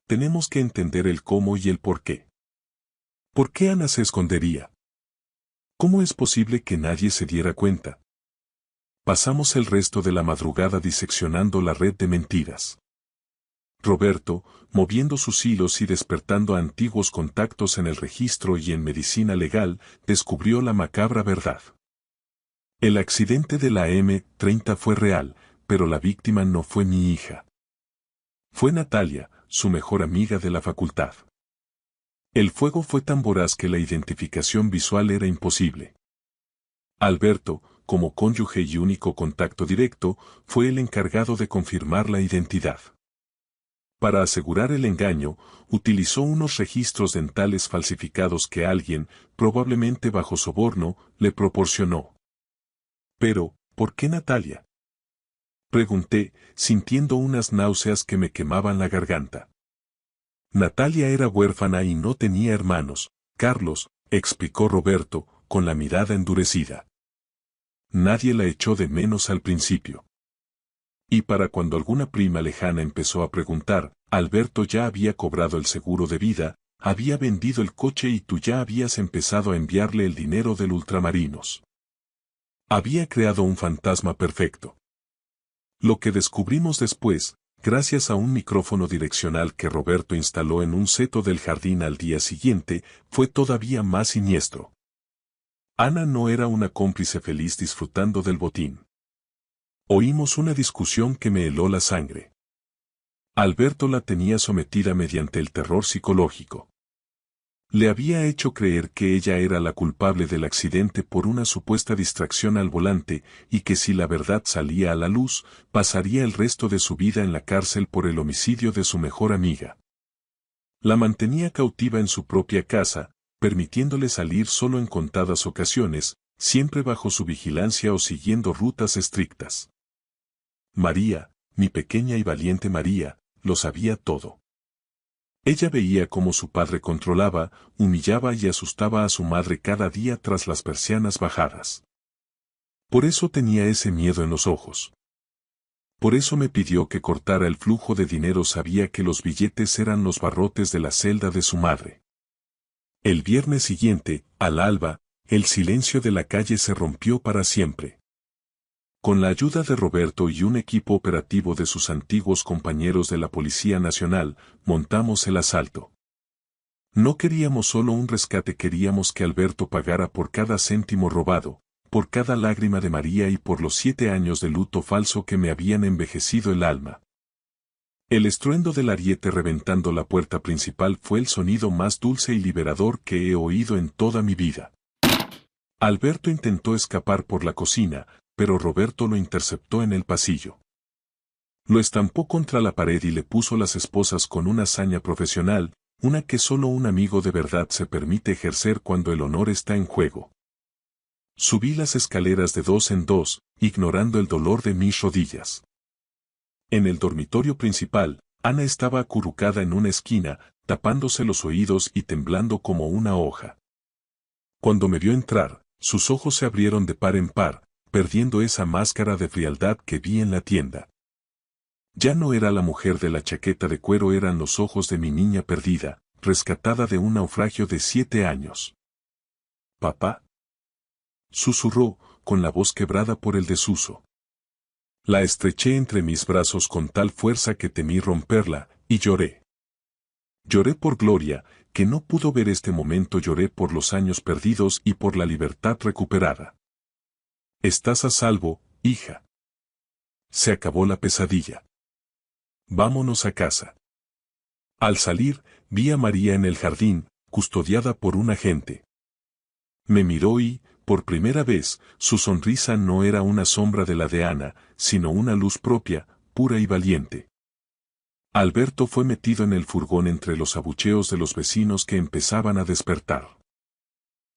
Tenemos que entender el cómo y el por qué. ¿Por qué Ana se escondería? ¿Cómo es posible que nadie se diera cuenta? Pasamos el resto de la madrugada diseccionando la red de mentiras. Roberto, moviendo sus hilos y despertando antiguos contactos en el registro y en medicina legal, descubrió la macabra verdad. El accidente de la M30 fue real, pero la víctima no fue mi hija. Fue Natalia, su mejor amiga de la facultad. El fuego fue tan voraz que la identificación visual era imposible. Alberto, como cónyuge y único contacto directo, fue el encargado de confirmar la identidad. Para asegurar el engaño, utilizó unos registros dentales falsificados que alguien, probablemente bajo soborno, le proporcionó. Pero, ¿por qué Natalia? Pregunté, sintiendo unas náuseas que me quemaban la garganta. Natalia era huérfana y no tenía hermanos, Carlos, explicó Roberto, con la mirada endurecida. Nadie la echó de menos al principio. Y para cuando alguna prima lejana empezó a preguntar, Alberto ya había cobrado el seguro de vida, había vendido el coche y tú ya habías empezado a enviarle el dinero del ultramarinos. Había creado un fantasma perfecto. Lo que descubrimos después, gracias a un micrófono direccional que Roberto instaló en un seto del jardín al día siguiente, fue todavía más siniestro. Ana no era una cómplice feliz disfrutando del botín. Oímos una discusión que me heló la sangre. Alberto la tenía sometida mediante el terror psicológico. Le había hecho creer que ella era la culpable del accidente por una supuesta distracción al volante y que si la verdad salía a la luz, pasaría el resto de su vida en la cárcel por el homicidio de su mejor amiga. La mantenía cautiva en su propia casa, permitiéndole salir solo en contadas ocasiones, siempre bajo su vigilancia o siguiendo rutas estrictas. María, mi pequeña y valiente María, lo sabía todo. Ella veía cómo su padre controlaba, humillaba y asustaba a su madre cada día tras las persianas bajadas. Por eso tenía ese miedo en los ojos. Por eso me pidió que cortara el flujo de dinero. Sabía que los billetes eran los barrotes de la celda de su madre. El viernes siguiente, al alba, el silencio de la calle se rompió para siempre. Con la ayuda de Roberto y un equipo operativo de sus antiguos compañeros de la Policía Nacional, montamos el asalto. No queríamos solo un rescate, queríamos que Alberto pagara por cada céntimo robado, por cada lágrima de María y por los 7 años de luto falso que me habían envejecido el alma. El estruendo del ariete reventando la puerta principal fue el sonido más dulce y liberador que he oído en toda mi vida. Alberto intentó escapar por la cocina, pero Roberto lo interceptó en el pasillo. Lo estampó contra la pared y le puso las esposas con una hazaña profesional, una que solo un amigo de verdad se permite ejercer cuando el honor está en juego. Subí las escaleras de 2 en 2, ignorando el dolor de mis rodillas. En el dormitorio principal, Ana estaba acurrucada en una esquina, tapándose los oídos y temblando como una hoja. Cuando me vio entrar, sus ojos se abrieron de par en par, perdiendo esa máscara de frialdad que vi en la tienda. Ya no era la mujer de la chaqueta de cuero, eran los ojos de mi niña perdida, rescatada de un naufragio de 7 años. «Papá», susurró, con la voz quebrada por el desuso. La estreché entre mis brazos con tal fuerza que temí romperla, y lloré. Lloré por Gloria, que no pudo ver este momento, lloré por los años perdidos y por la libertad recuperada. Estás a salvo, hija. Se acabó la pesadilla. Vámonos a casa. Al salir, vi a María en el jardín, custodiada por un agente. Me miró y, por primera vez, su sonrisa no era una sombra de la de Ana, sino una luz propia, pura y valiente. Alberto fue metido en el furgón entre los abucheos de los vecinos que empezaban a despertar.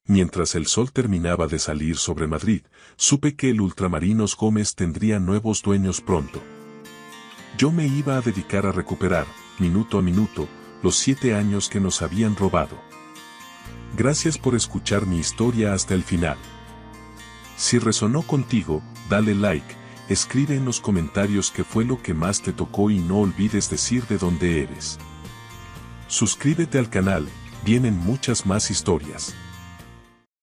Mientras el sol terminaba de salir sobre Madrid, supe que el Ultramarinos Gómez tendría nuevos dueños pronto. Yo me iba a dedicar a recuperar, minuto a minuto, los 7 años que nos habían robado. Gracias por escuchar mi historia hasta el final. Si resonó contigo, dale like, escribe en los comentarios qué fue lo que más te tocó y no olvides decir de dónde eres. Suscríbete al canal, vienen muchas más historias.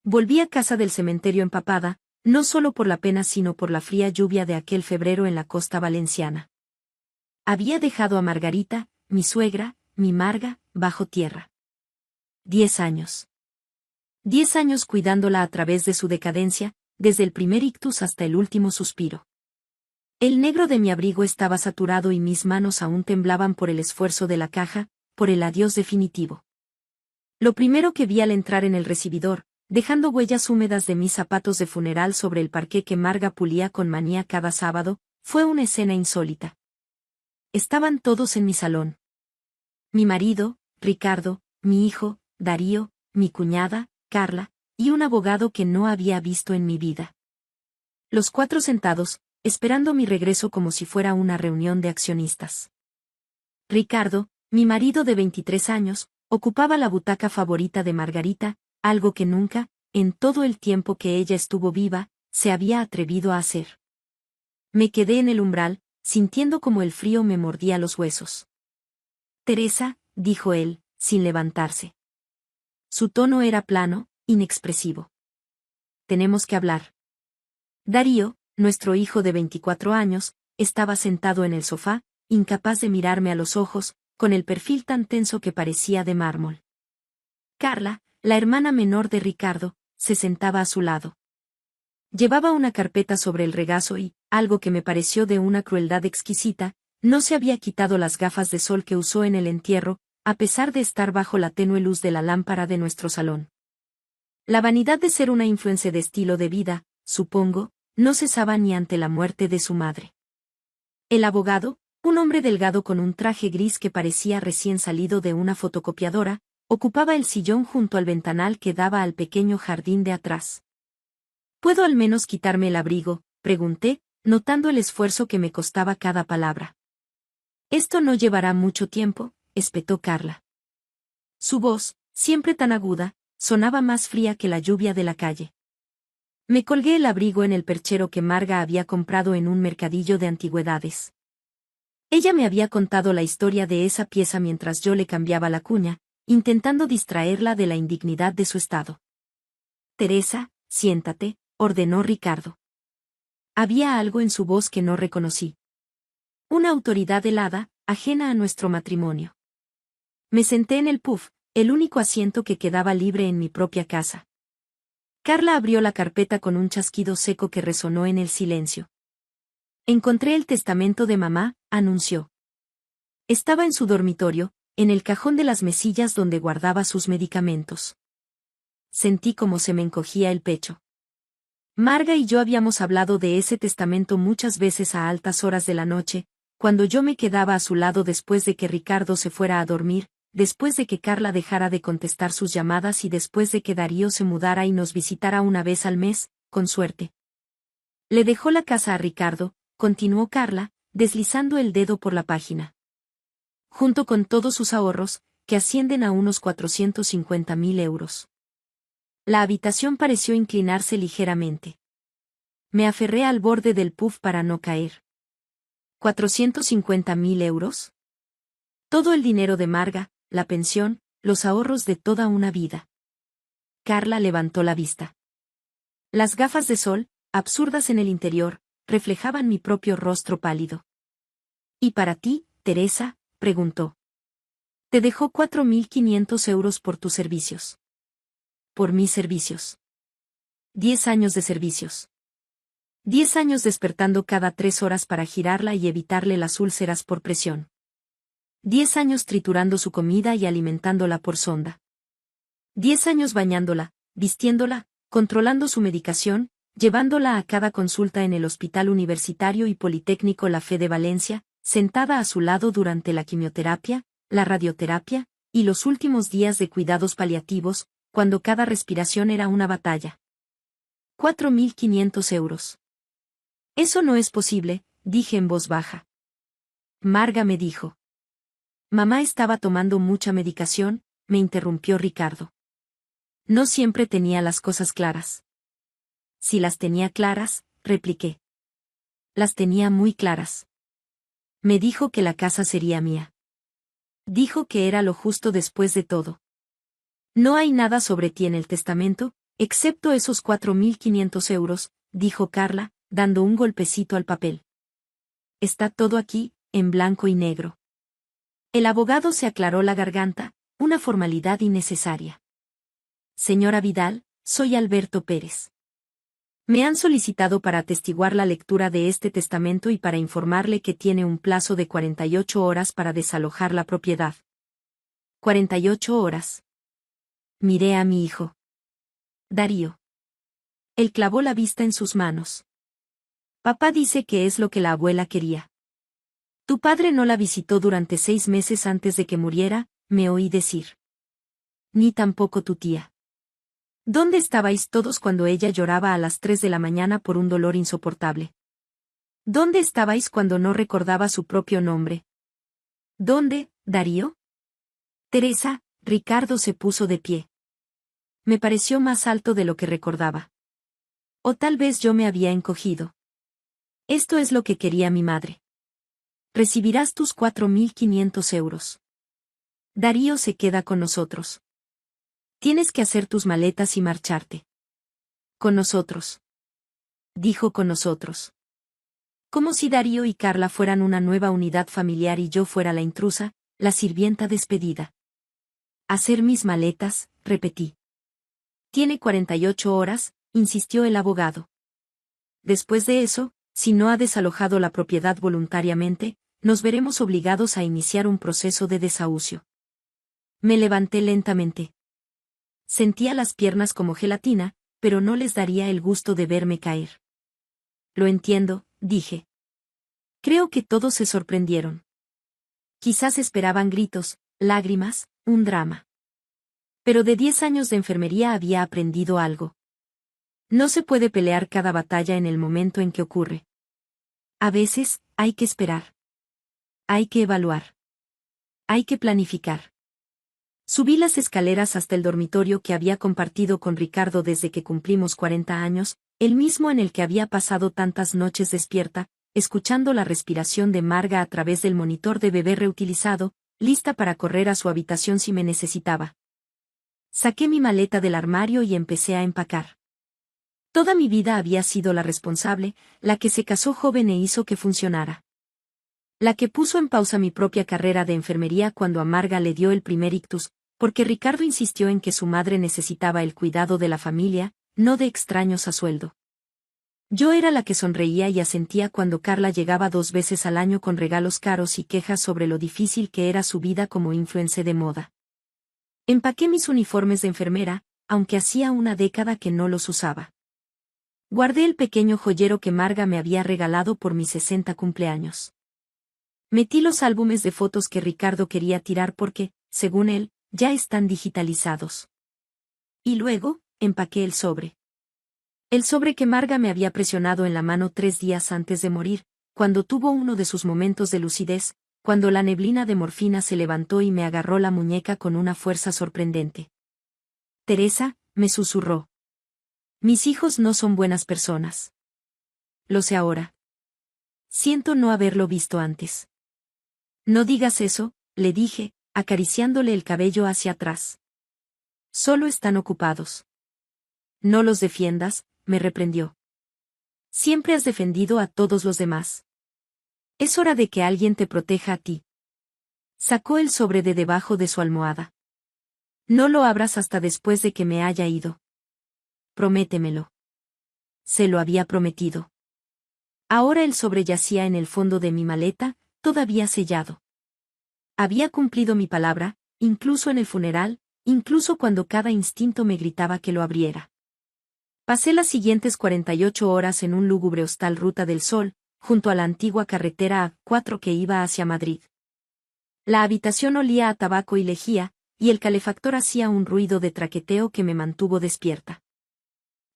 Volví a casa del cementerio empapada, no solo por la pena sino por la fría lluvia de aquel febrero en la costa valenciana. Había dejado a Margarita, mi suegra, mi Marga, bajo tierra. 10 años. 10 años cuidándola a través de su decadencia, desde el primer ictus hasta el último suspiro. El negro de mi abrigo estaba saturado y mis manos aún temblaban por el esfuerzo de la caja, por el adiós definitivo. Lo primero que vi al entrar en el recibidor, dejando huellas húmedas de mis zapatos de funeral sobre el parqué que Marga pulía con manía cada sábado, fue una escena insólita. Estaban todos en mi salón. Mi marido, Ricardo, mi hijo, Darío, mi cuñada, Carla, y un abogado que no había visto en mi vida. Los 4 sentados, esperando mi regreso como si fuera una reunión de accionistas. Ricardo, mi marido de 23 años, ocupaba la butaca favorita de Margarita, algo que nunca, en todo el tiempo que ella estuvo viva, se había atrevido a hacer. Me quedé en el umbral, sintiendo como el frío me mordía los huesos. Teresa, dijo él, sin levantarse. Su tono era plano, inexpresivo. Tenemos que hablar. Darío, nuestro hijo de 24 años, estaba sentado en el sofá, incapaz de mirarme a los ojos, con el perfil tan tenso que parecía de mármol. Carla, la hermana menor de Ricardo, se sentaba a su lado. Llevaba una carpeta sobre el regazo y, algo que me pareció de una crueldad exquisita, no se había quitado las gafas de sol que usó en el entierro, a pesar de estar bajo la tenue luz de la lámpara de nuestro salón. La vanidad de ser una influencia de estilo de vida, supongo, no cesaba ni ante la muerte de su madre. El abogado, un hombre delgado con un traje gris que parecía recién salido de una fotocopiadora, ocupaba el sillón junto al ventanal que daba al pequeño jardín de atrás. ¿Puedo al menos quitarme el abrigo?, pregunté, notando el esfuerzo que me costaba cada palabra. Esto no llevará mucho tiempo, espetó Carla. Su voz, siempre tan aguda, sonaba más fría que la lluvia de la calle. Me colgué el abrigo en el perchero que Marga había comprado en un mercadillo de antigüedades. Ella me había contado la historia de esa pieza mientras yo le cambiaba la cuña, intentando distraerla de la indignidad de su estado. Teresa, siéntate, ordenó Ricardo. Había algo en su voz que no reconocí. Una autoridad helada, ajena a nuestro matrimonio. Me senté en el puff, el único asiento que quedaba libre en mi propia casa. Carla abrió la carpeta con un chasquido seco que resonó en el silencio. Encontré el testamento de mamá, anunció. Estaba en su dormitorio, en el cajón de las mesillas donde guardaba sus medicamentos. Sentí como se me encogía el pecho. Marga y yo habíamos hablado de ese testamento muchas veces a altas horas de la noche, cuando yo me quedaba a su lado después de que Ricardo se fuera a dormir, después de que Carla dejara de contestar sus llamadas y después de que Darío se mudara y nos visitara una vez al mes, con suerte. Le dejó la casa a Ricardo, continuó Carla, deslizando el dedo por la página. Junto con todos sus ahorros, que ascienden a unos 450.000 euros. La habitación pareció inclinarse ligeramente. Me aferré al borde del puff para no caer. ¿450.000 euros? Todo el dinero de Marga, la pensión, los ahorros de toda una vida. Carla levantó la vista. Las gafas de sol, absurdas en el interior, reflejaban mi propio rostro pálido. ¿Y para ti, Teresa?, preguntó. Te dejó 4.500 euros por tus servicios. Por mis servicios. 10 años de servicios. 10 años despertando cada 3 horas para girarla y evitarle las úlceras por presión. 10 años triturando su comida y alimentándola por sonda. 10 años bañándola, vistiéndola, controlando su medicación, llevándola a cada consulta en el Hospital Universitario y Politécnico La Fe de Valencia, sentada a su lado durante la quimioterapia, la radioterapia, y los últimos días de cuidados paliativos, cuando cada respiración era una batalla. 4.500 euros. Eso no es posible, dije en voz baja. Marga me dijo. Mamá estaba tomando mucha medicación, me interrumpió Ricardo. No siempre tenía las cosas claras. Si las tenía claras, repliqué. Las tenía muy claras. Me dijo que la casa sería mía. Dijo que era lo justo después de todo. No hay nada sobre ti en el testamento, excepto esos 4.500 euros, dijo Carla, dando un golpecito al papel. Está todo aquí, en blanco y negro. El abogado se aclaró la garganta, una formalidad innecesaria. Señora Vidal, soy Alberto Pérez. Me han solicitado para atestiguar la lectura de este testamento y para informarle que tiene un plazo de 48 horas para desalojar la propiedad. 48 horas. Miré a mi hijo. Darío. Él clavó la vista en sus manos. Papá dice que es lo que la abuela quería. Tu padre no la visitó durante 6 meses antes de que muriera, me oí decir. Ni tampoco tu tía. ¿Dónde estabais todos cuando ella lloraba a las 3 de la mañana por un dolor insoportable? ¿Dónde estabais cuando no recordaba su propio nombre? ¿Dónde, Darío? Teresa, Ricardo se puso de pie. Me pareció más alto de lo que recordaba. O tal vez yo me había encogido. Esto es lo que quería mi madre. Recibirás tus 4.500 euros. Darío se queda con nosotros. Tienes que hacer tus maletas y marcharte. Con nosotros. Dijo con nosotros. Como si Darío y Carla fueran una nueva unidad familiar y yo fuera la intrusa, la sirvienta despedida. Hacer mis maletas, repetí. Tiene 48 horas, insistió el abogado. Después de eso, si no ha desalojado la propiedad voluntariamente, nos veremos obligados a iniciar un proceso de desahucio. Me levanté lentamente. Sentía las piernas como gelatina, pero no les daría el gusto de verme caer. Lo entiendo, dije. Creo que todos se sorprendieron. Quizás esperaban gritos, lágrimas, un drama. Pero de 10 años de enfermería había aprendido algo. No se puede pelear cada batalla en el momento en que ocurre. A veces, hay que esperar. Hay que evaluar. Hay que planificar. Subí las escaleras hasta el dormitorio que había compartido con Ricardo desde que cumplimos 40 años, el mismo en el que había pasado tantas noches despierta, escuchando la respiración de Marga a través del monitor de bebé reutilizado, lista para correr a su habitación si me necesitaba. Saqué mi maleta del armario y empecé a empacar. Toda mi vida había sido la responsable, la que se casó joven e hizo que funcionara. La que puso en pausa mi propia carrera de enfermería cuando a Marga le dio el primer ictus, porque Ricardo insistió en que su madre necesitaba el cuidado de la familia, no de extraños a sueldo. Yo era la que sonreía y asentía cuando Carla llegaba 2 veces al año con regalos caros y quejas sobre lo difícil que era su vida como influencer de moda. Empaqué mis uniformes de enfermera, aunque hacía una década que no los usaba. Guardé el pequeño joyero que Marga me había regalado por mis 60 cumpleaños. Metí los álbumes de fotos que Ricardo quería tirar porque, según él, ya están digitalizados. Y luego, empaqué el sobre. El sobre que Marga me había presionado en la mano 3 días antes de morir, cuando tuvo uno de sus momentos de lucidez, cuando la neblina de morfina se levantó y me agarró la muñeca con una fuerza sorprendente. Teresa, me susurró. Mis hijos no son buenas personas. Lo sé ahora. Siento no haberlo visto antes. No digas eso, le dije, acariciándole el cabello hacia atrás. Solo están ocupados. No los defiendas, me reprendió. Siempre has defendido a todos los demás. Es hora de que alguien te proteja a ti. Sacó el sobre de debajo de su almohada. No lo abras hasta después de que me haya ido. Prométemelo. Se lo había prometido. Ahora el sobre yacía en el fondo de mi maleta, todavía sellado. Había cumplido mi palabra, incluso en el funeral, incluso cuando cada instinto me gritaba que lo abriera. Pasé las siguientes 48 horas en un lúgubre hostal Ruta del Sol, junto a la antigua carretera A4 que iba hacia Madrid. La habitación olía a tabaco y lejía, y el calefactor hacía un ruido de traqueteo que me mantuvo despierta.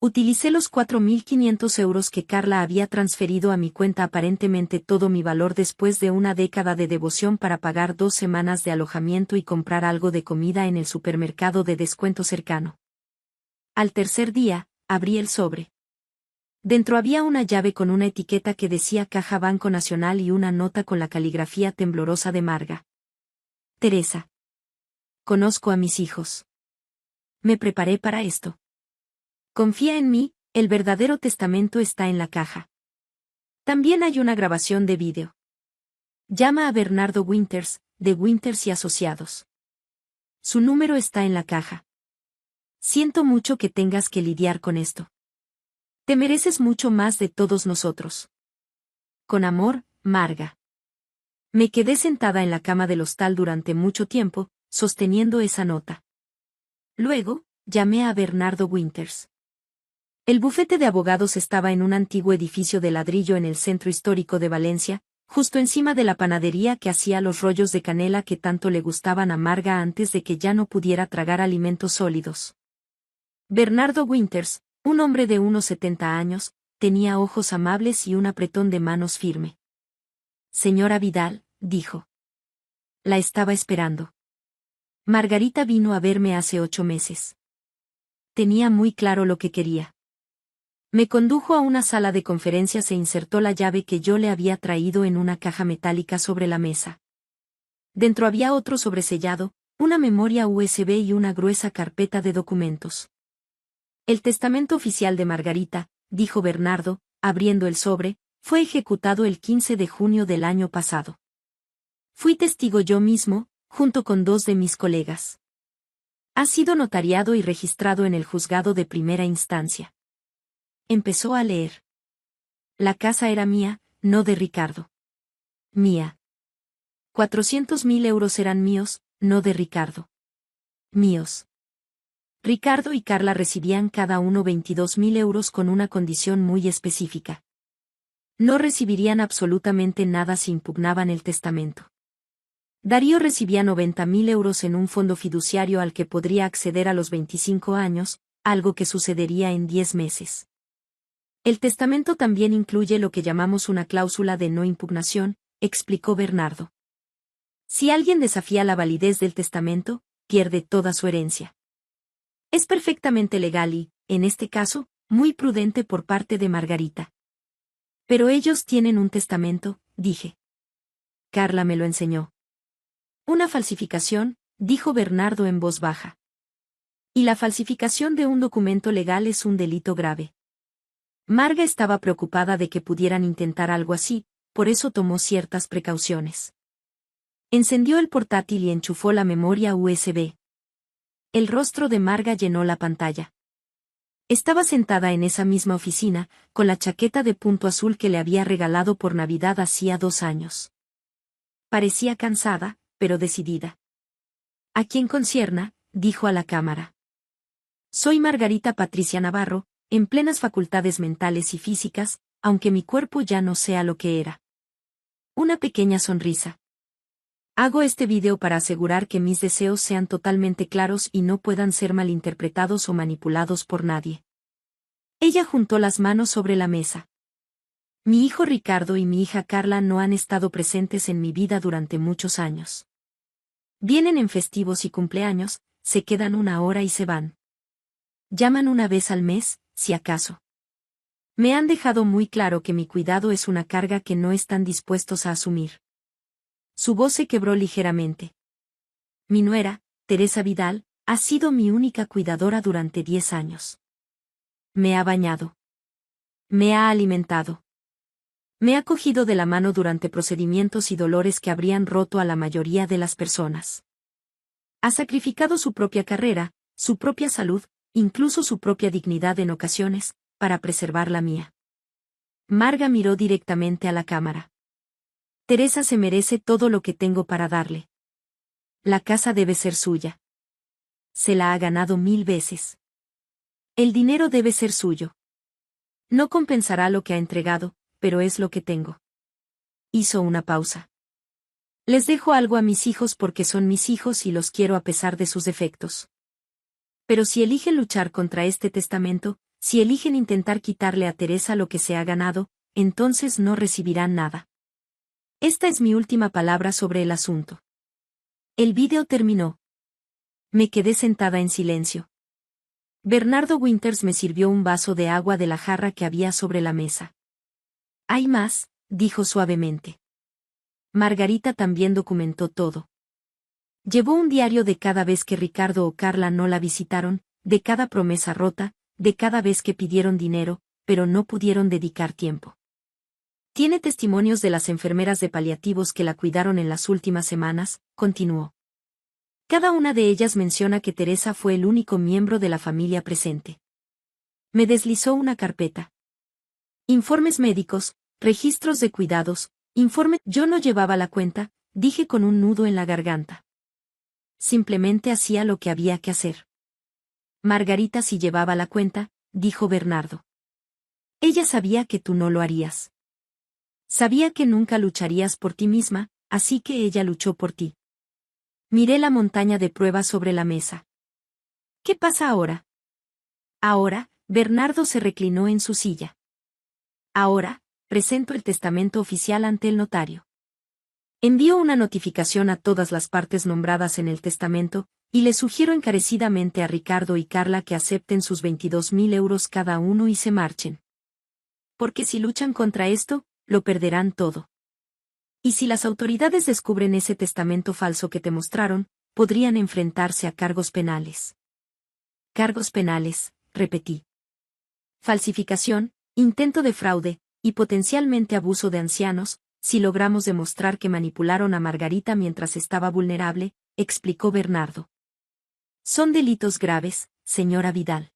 Utilicé los 4.500 euros que Carla había transferido a mi cuenta, aparentemente todo mi valor después de una década de devoción, para pagar 2 semanas de alojamiento y comprar algo de comida en el supermercado de descuento cercano. Al tercer día, abrí el sobre. Dentro había una llave con una etiqueta que decía Caja Banco Nacional y una nota con la caligrafía temblorosa de Marga. Teresa. Conozco a mis hijos. Me preparé para esto. Confía en mí, el verdadero testamento está en la caja. También hay una grabación de vídeo. Llama a Bernardo Winters, de Winters y Asociados. Su número está en la caja. Siento mucho que tengas que lidiar con esto. Te mereces mucho más de todos nosotros. Con amor, Marga. Me quedé sentada en la cama del hostal durante mucho tiempo, sosteniendo esa nota. Luego, llamé a Bernardo Winters. El bufete de abogados estaba en un antiguo edificio de ladrillo en el centro histórico de Valencia, justo encima de la panadería que hacía los rollos de canela que tanto le gustaban a Marga antes de que ya no pudiera tragar alimentos sólidos. Bernardo Winters, un hombre de unos 70 años, tenía ojos amables y un apretón de manos firme. Señora Vidal, dijo. La estaba esperando. Margarita vino a verme hace 8 meses. Tenía muy claro lo que quería. Me condujo a una sala de conferencias e insertó la llave que yo le había traído en una caja metálica sobre la mesa. Dentro había otro sobresellado, una memoria USB y una gruesa carpeta de documentos. El testamento oficial de Margarita, dijo Bernardo, abriendo el sobre, fue ejecutado el 15 de junio del año pasado. Fui testigo yo mismo, junto con 2 de mis colegas. Ha sido notariado y registrado en el juzgado de primera instancia. Empezó a leer. La casa era mía, no de Ricardo. Mía. 400.000 euros eran míos, no de Ricardo. Míos. Ricardo y Carla recibían cada uno 22.000 euros con una condición muy específica. No recibirían absolutamente nada si impugnaban el testamento. Darío recibía 90.000 euros en un fondo fiduciario al que podría acceder a los 25 años, algo que sucedería en 10 meses. El testamento también incluye lo que llamamos una cláusula de no impugnación, explicó Bernardo. Si alguien desafía la validez del testamento, pierde toda su herencia. Es perfectamente legal y, en este caso, muy prudente por parte de Margarita. Pero ellos tienen un testamento, dije. Carla me lo enseñó. Una falsificación, dijo Bernardo en voz baja. Y la falsificación de un documento legal es un delito grave. Marga estaba preocupada de que pudieran intentar algo así, por eso tomó ciertas precauciones. Encendió el portátil y enchufó la memoria USB. El rostro de Marga llenó la pantalla. Estaba sentada en esa misma oficina, con la chaqueta de punto azul que le había regalado por Navidad hacía 2 años. Parecía cansada, pero decidida. A quien concierna, dijo a la cámara. Soy Margarita Patricia Navarro, en plenas facultades mentales y físicas, aunque mi cuerpo ya no sea lo que era. Una pequeña sonrisa. Hago este vídeo para asegurar que mis deseos sean totalmente claros y no puedan ser malinterpretados o manipulados por nadie. Ella juntó las manos sobre la mesa. Mi hijo Ricardo y mi hija Carla no han estado presentes en mi vida durante muchos años. Vienen en festivos y cumpleaños, se quedan 1 hora y se van. Llaman una vez al mes, si acaso. Me han dejado muy claro que mi cuidado es una carga que no están dispuestos a asumir. Su voz se quebró ligeramente. Mi nuera, Teresa Vidal, ha sido mi única cuidadora durante 10 años. Me ha bañado. Me ha alimentado. Me ha cogido de la mano durante procedimientos y dolores que habrían roto a la mayoría de las personas. Ha sacrificado su propia carrera, su propia salud, incluso su propia dignidad en ocasiones, para preservar la mía. Marga miró directamente a la cámara. Teresa se merece todo lo que tengo para darle. La casa debe ser suya. Se la ha ganado 1000 veces. El dinero debe ser suyo. No compensará lo que ha entregado, pero es lo que tengo. Hizo una pausa. Les dejo algo a mis hijos porque son mis hijos y los quiero a pesar de sus defectos. Pero si eligen luchar contra este testamento, si eligen intentar quitarle a Teresa lo que se ha ganado, entonces no recibirán nada. Esta es mi última palabra sobre el asunto. El vídeo terminó. Me quedé sentada en silencio. Bernardo Winters me sirvió un vaso de agua de la jarra que había sobre la mesa. Hay más, dijo suavemente. Margarita también documentó todo. Llevó un diario de cada vez que Ricardo o Carla no la visitaron, de cada promesa rota, de cada vez que pidieron dinero, pero no pudieron dedicar tiempo. Tiene testimonios de las enfermeras de paliativos que la cuidaron en las últimas semanas, continuó. Cada una de ellas menciona que Teresa fue el único miembro de la familia presente. Me deslizó una carpeta. Informes médicos, registros de cuidados, informe. Yo no llevaba la cuenta, dije con un nudo en la garganta. Simplemente hacía lo que había que hacer. Margarita sí llevaba la cuenta, dijo Bernardo. Ella sabía que tú no lo harías. Sabía que nunca lucharías por ti misma, así que ella luchó por ti. Miré la montaña de pruebas sobre la mesa. ¿Qué pasa ahora? Ahora, Bernardo se reclinó en su silla. Ahora, presento el testamento oficial ante el notario. Envío una notificación a todas las partes nombradas en el testamento, y le sugiero encarecidamente a Ricardo y Carla que acepten sus 22.000 euros cada uno y se marchen. Porque si luchan contra esto, lo perderán todo. Y si las autoridades descubren ese testamento falso que te mostraron, podrían enfrentarse a cargos penales. Cargos penales, repetí. Falsificación, intento de fraude, y potencialmente abuso de ancianos, si logramos demostrar que manipularon a Margarita mientras estaba vulnerable, explicó Bernardo. Son delitos graves, señora Vidal.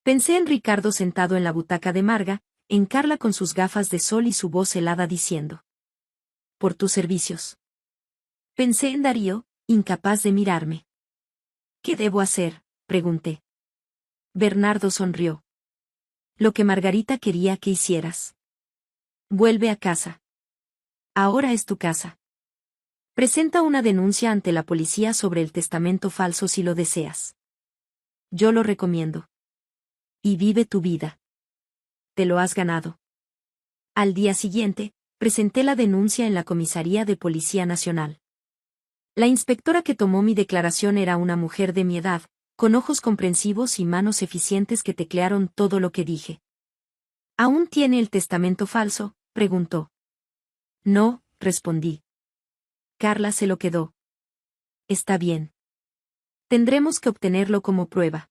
Pensé en Ricardo sentado en la butaca de Marga, en Carla con sus gafas de sol y su voz helada diciendo: por tus servicios. Pensé en Darío, incapaz de mirarme. ¿Qué debo hacer?, pregunté. Bernardo sonrió. Lo que Margarita quería que hicieras. Vuelve a casa. Ahora es tu casa. Presenta una denuncia ante la policía sobre el testamento falso si lo deseas. Yo lo recomiendo. Y vive tu vida. Te lo has ganado. Al día siguiente, presenté la denuncia en la Comisaría de Policía Nacional. La inspectora que tomó mi declaración era una mujer de mi edad, con ojos comprensivos y manos eficientes que teclearon todo lo que dije. ¿Aún tiene el testamento falso?, preguntó. No, respondí. Carla se lo quedó. Está bien. Tendremos que obtenerlo como prueba.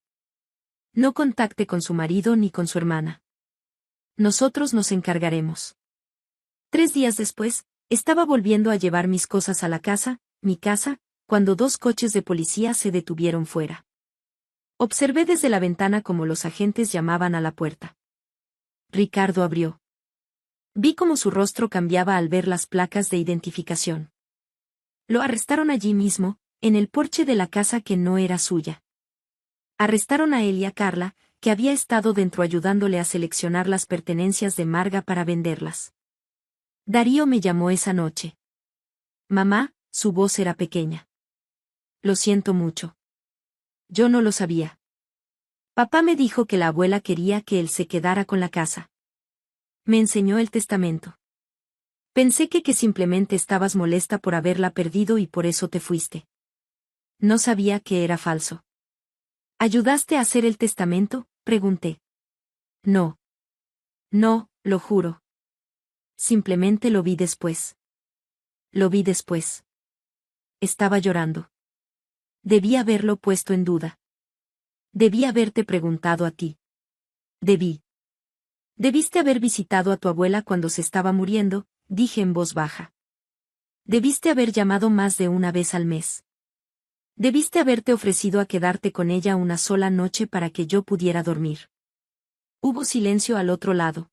No contacte con su marido ni con su hermana. Nosotros nos encargaremos. 3 días después, estaba volviendo a llevar mis cosas a la casa, mi casa, cuando 2 coches de policía se detuvieron fuera. Observé desde la ventana cómo los agentes llamaban a la puerta. Ricardo abrió. Vi cómo su rostro cambiaba al ver las placas de identificación. Lo arrestaron allí mismo, en el porche de la casa que no era suya. Arrestaron a él y a Carla, que había estado dentro ayudándole a seleccionar las pertenencias de Marga para venderlas. Darío me llamó esa noche. Mamá, su voz era pequeña. Lo siento mucho. Yo no lo sabía. Papá me dijo que la abuela quería que él se quedara con la casa. Me enseñó el testamento. Pensé que simplemente estabas molesta por haberla perdido y por eso te fuiste. No sabía que era falso. ¿Ayudaste a hacer el testamento?, pregunté. No. No, lo juro. Simplemente lo vi después. Lo vi después. Estaba llorando. Debí haberlo puesto en duda. Debí haberte preguntado a ti. Debí. Debiste haber visitado a tu abuela cuando se estaba muriendo, dije en voz baja. Debiste haber llamado más de una vez al mes. Debiste haberte ofrecido a quedarte con ella una sola noche para que yo pudiera dormir. Hubo silencio al otro lado.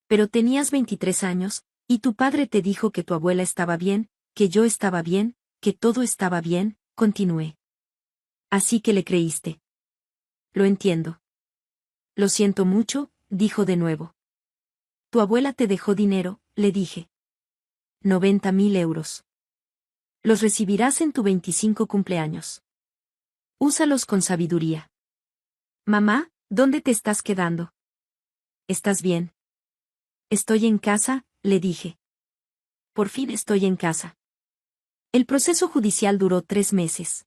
Pero tenías 23 años, y tu padre te dijo que tu abuela estaba bien, que yo estaba bien, que todo estaba bien, continué. Así que le creíste. Lo entiendo. Lo siento mucho, dijo de nuevo. Tu abuela te dejó dinero, le dije. 90.000 euros. Los recibirás en tu 25 cumpleaños. Úsalos con sabiduría. Mamá, ¿dónde te estás quedando? ¿Estás bien? Estoy en casa, le dije. Por fin estoy en casa. El proceso judicial duró 3 meses.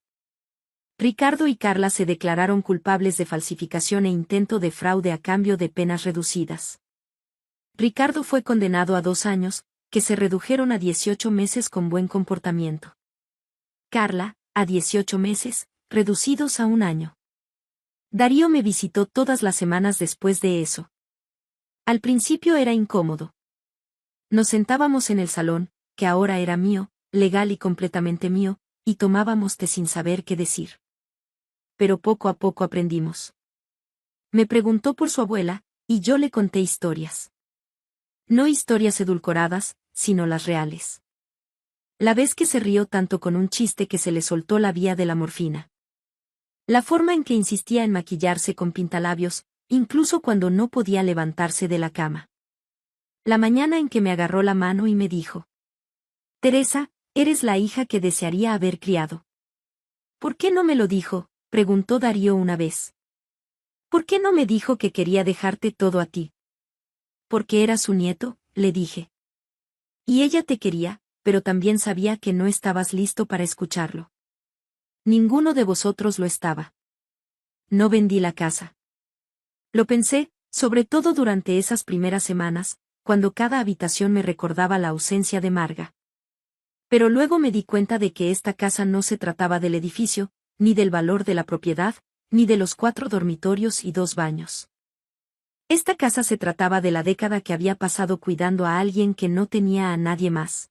Ricardo y Carla se declararon culpables de falsificación e intento de fraude a cambio de penas reducidas. Ricardo fue condenado a 2 años, que se redujeron a 18 meses con buen comportamiento. Carla, a 18 meses, reducidos a 1 año. Darío me visitó todas las semanas después de eso. Al principio era incómodo. Nos sentábamos en el salón, que ahora era mío, legal y completamente mío, y tomábamos té sin saber qué decir. Pero poco a poco aprendimos. Me preguntó por su abuela, y yo le conté historias. No historias edulcoradas, sino las reales. La vez que se rió tanto con un chiste que se le soltó la vía de la morfina. La forma en que insistía en maquillarse con pintalabios, incluso cuando no podía levantarse de la cama. La mañana en que me agarró la mano y me dijo: Teresa, eres la hija que desearía haber criado. ¿Por qué no me lo dijo?, preguntó Darío una vez. ¿Por qué no me dijo que quería dejarte todo a ti? Porque era su nieto, le dije. Y ella te quería, pero también sabía que no estabas listo para escucharlo. Ninguno de vosotros lo estaba. No vendí la casa. Lo pensé, sobre todo durante esas primeras semanas, cuando cada habitación me recordaba la ausencia de Marga. Pero luego me di cuenta de que esta casa no se trataba del edificio, ni del valor de la propiedad, ni de los 4 dormitorios y 2 baños. Esta casa se trataba de la década que había pasado cuidando a alguien que no tenía a nadie más.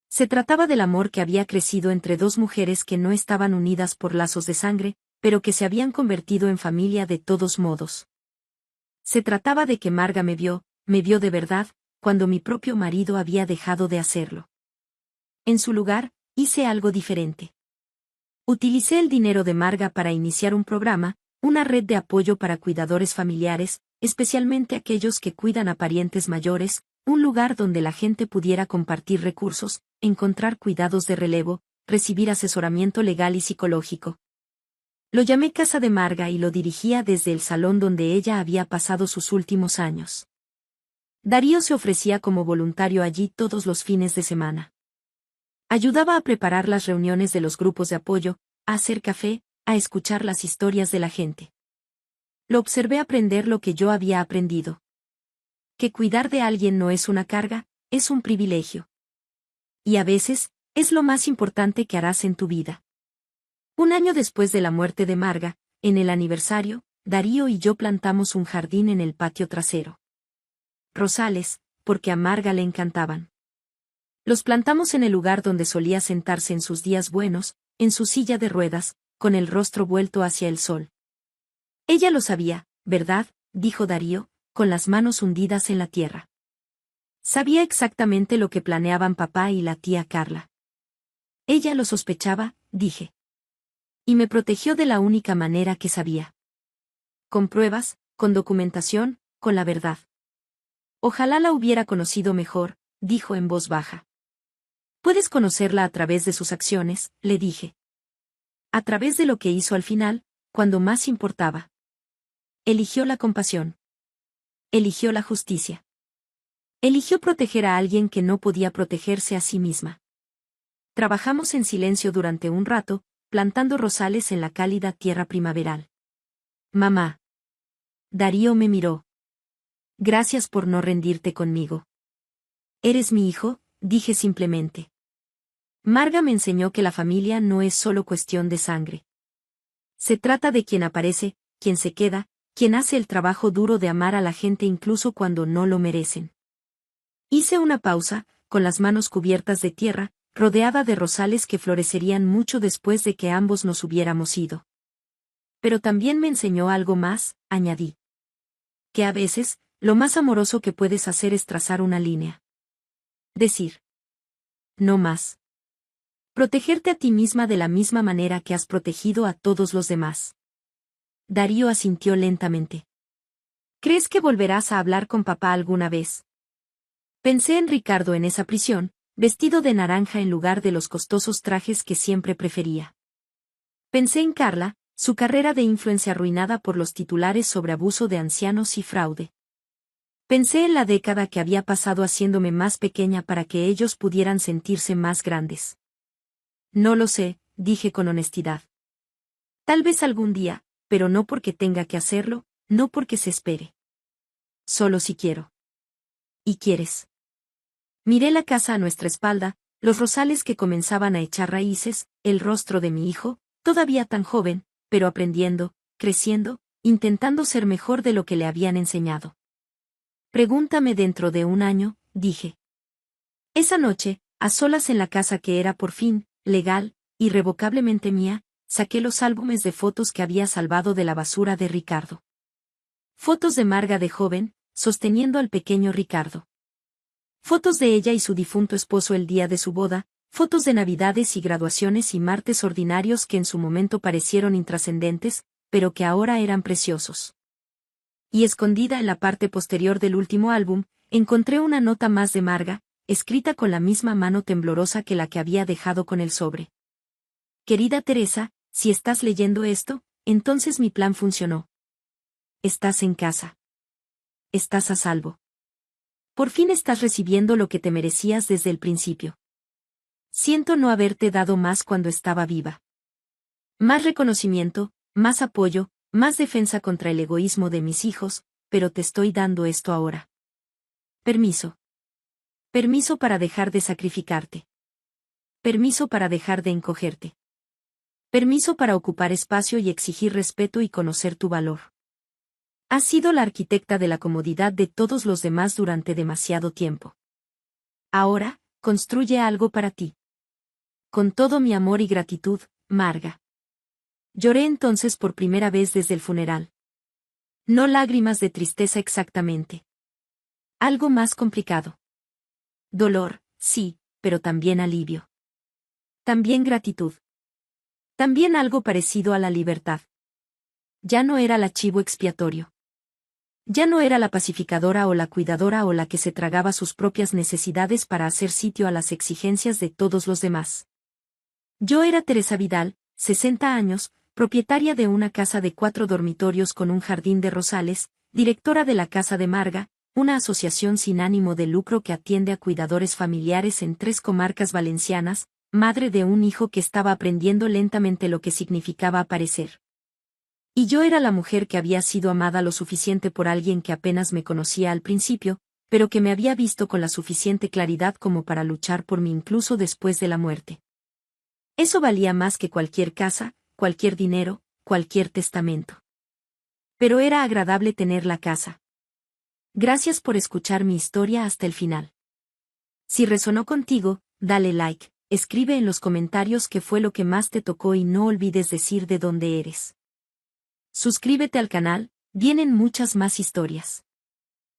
Se trataba del amor que había crecido entre 2 mujeres que no estaban unidas por lazos de sangre, pero que se habían convertido en familia de todos modos. Se trataba de que Marga me vio de verdad, cuando mi propio marido había dejado de hacerlo. En su lugar, hice algo diferente. Utilicé el dinero de Marga para iniciar un programa, una red de apoyo para cuidadores familiares, especialmente aquellos que cuidan a parientes mayores, un lugar donde la gente pudiera compartir recursos, encontrar cuidados de relevo, recibir asesoramiento legal y psicológico. Lo llamé Casa de Marga y lo dirigía desde el salón donde ella había pasado sus últimos años. Darío se ofrecía como voluntario allí todos los fines de semana. Ayudaba a preparar las reuniones de los grupos de apoyo, a hacer café, a escuchar las historias de la gente. Lo observé aprender lo que yo había aprendido. Que cuidar de alguien no es una carga, es un privilegio. Y a veces, es lo más importante que harás en tu vida. 1 año después de la muerte de Marga, en el aniversario, Darío y yo plantamos un jardín en el patio trasero. Rosales, porque a Marga le encantaban. Los plantamos en el lugar donde solía sentarse en sus días buenos, en su silla de ruedas, con el rostro vuelto hacia el sol. Ella lo sabía, ¿verdad?, dijo Darío, con las manos hundidas en la tierra. Sabía exactamente lo que planeaban papá y la tía Carla. Ella lo sospechaba, dije. Y me protegió de la única manera que sabía. Con pruebas, con documentación, con la verdad. Ojalá la hubiera conocido mejor, dijo en voz baja. Puedes conocerla a través de sus acciones, le dije. A través de lo que hizo al final, cuando más importaba. Eligió la compasión. Eligió la justicia. Eligió proteger a alguien que no podía protegerse a sí misma. Trabajamos en silencio durante un rato, plantando rosales en la cálida tierra primaveral. Mamá. Darío me miró. Gracias por no rendirte conmigo. Eres mi hijo, dije simplemente. Marga me enseñó que la familia no es solo cuestión de sangre. Se trata de quien aparece, quien se queda, quien hace el trabajo duro de amar a la gente incluso cuando no lo merecen. Hice una pausa, con las manos cubiertas de tierra, rodeada de rosales que florecerían mucho después de que ambos nos hubiéramos ido. Pero también me enseñó algo más, añadí. Que a veces, lo más amoroso que puedes hacer es trazar una línea. Decir. No más. Protegerte a ti misma de la misma manera que has protegido a todos los demás. Darío asintió lentamente. ¿Crees que volverás a hablar con papá alguna vez? Pensé en Ricardo en esa prisión, vestido de naranja en lugar de los costosos trajes que siempre prefería. Pensé en Carla, su carrera de influencia arruinada por los titulares sobre abuso de ancianos y fraude. Pensé en la década que había pasado haciéndome más pequeña para que ellos pudieran sentirse más grandes. No lo sé, dije con honestidad. Tal vez algún día, pero no porque tenga que hacerlo, no porque se espere. Solo si quiero. ¿Y quieres? Miré la casa a nuestra espalda, los rosales que comenzaban a echar raíces, el rostro de mi hijo, todavía tan joven, pero aprendiendo, creciendo, intentando ser mejor de lo que le habían enseñado. Pregúntame dentro de un año, dije. Esa noche, a solas en la casa que era por fin, legal, irrevocablemente mía, saqué los álbumes de fotos que había salvado de la basura de Ricardo. Fotos de Marga de joven, sosteniendo al pequeño Ricardo. Fotos de ella y su difunto esposo el día de su boda, fotos de navidades y graduaciones y martes ordinarios que en su momento parecieron intrascendentes, pero que ahora eran preciosos. Y escondida en la parte posterior del último álbum, encontré una nota más de Marga, escrita con la misma mano temblorosa que la que había dejado con el sobre. Querida Teresa, si estás leyendo esto, entonces mi plan funcionó. Estás en casa. Estás a salvo. Por fin estás recibiendo lo que te merecías desde el principio. Siento no haberte dado más cuando estaba viva. Más reconocimiento, más apoyo, más defensa contra el egoísmo de mis hijos, pero te estoy dando esto ahora. Permiso. Permiso para dejar de sacrificarte. Permiso para dejar de encogerte. Permiso para ocupar espacio y exigir respeto y conocer tu valor. Has sido la arquitecta de la comodidad de todos los demás durante demasiado tiempo. Ahora, construye algo para ti. Con todo mi amor y gratitud, Marga. Lloré entonces por primera vez desde el funeral. No lágrimas de tristeza exactamente. Algo más complicado. Dolor, sí, pero también alivio. También gratitud. También algo parecido a la libertad. Ya no era el archivo expiatorio. Ya no era la pacificadora o la cuidadora o la que se tragaba sus propias necesidades para hacer sitio a las exigencias de todos los demás. Yo era Teresa Vidal, 60 años, propietaria de una casa de 4 dormitorios con un jardín de rosales, directora de la Casa de Marga, una asociación sin ánimo de lucro que atiende a cuidadores familiares en 3 comarcas valencianas, madre de un hijo que estaba aprendiendo lentamente lo que significaba aparecer. Y yo era la mujer que había sido amada lo suficiente por alguien que apenas me conocía al principio, pero que me había visto con la suficiente claridad como para luchar por mí incluso después de la muerte. Eso valía más que cualquier casa, cualquier dinero, cualquier testamento. Pero era agradable tener la casa. Gracias por escuchar mi historia hasta el final. Si resonó contigo, dale like, escribe en los comentarios qué fue lo que más te tocó y no olvides decir de dónde eres. Suscríbete al canal, vienen muchas más historias.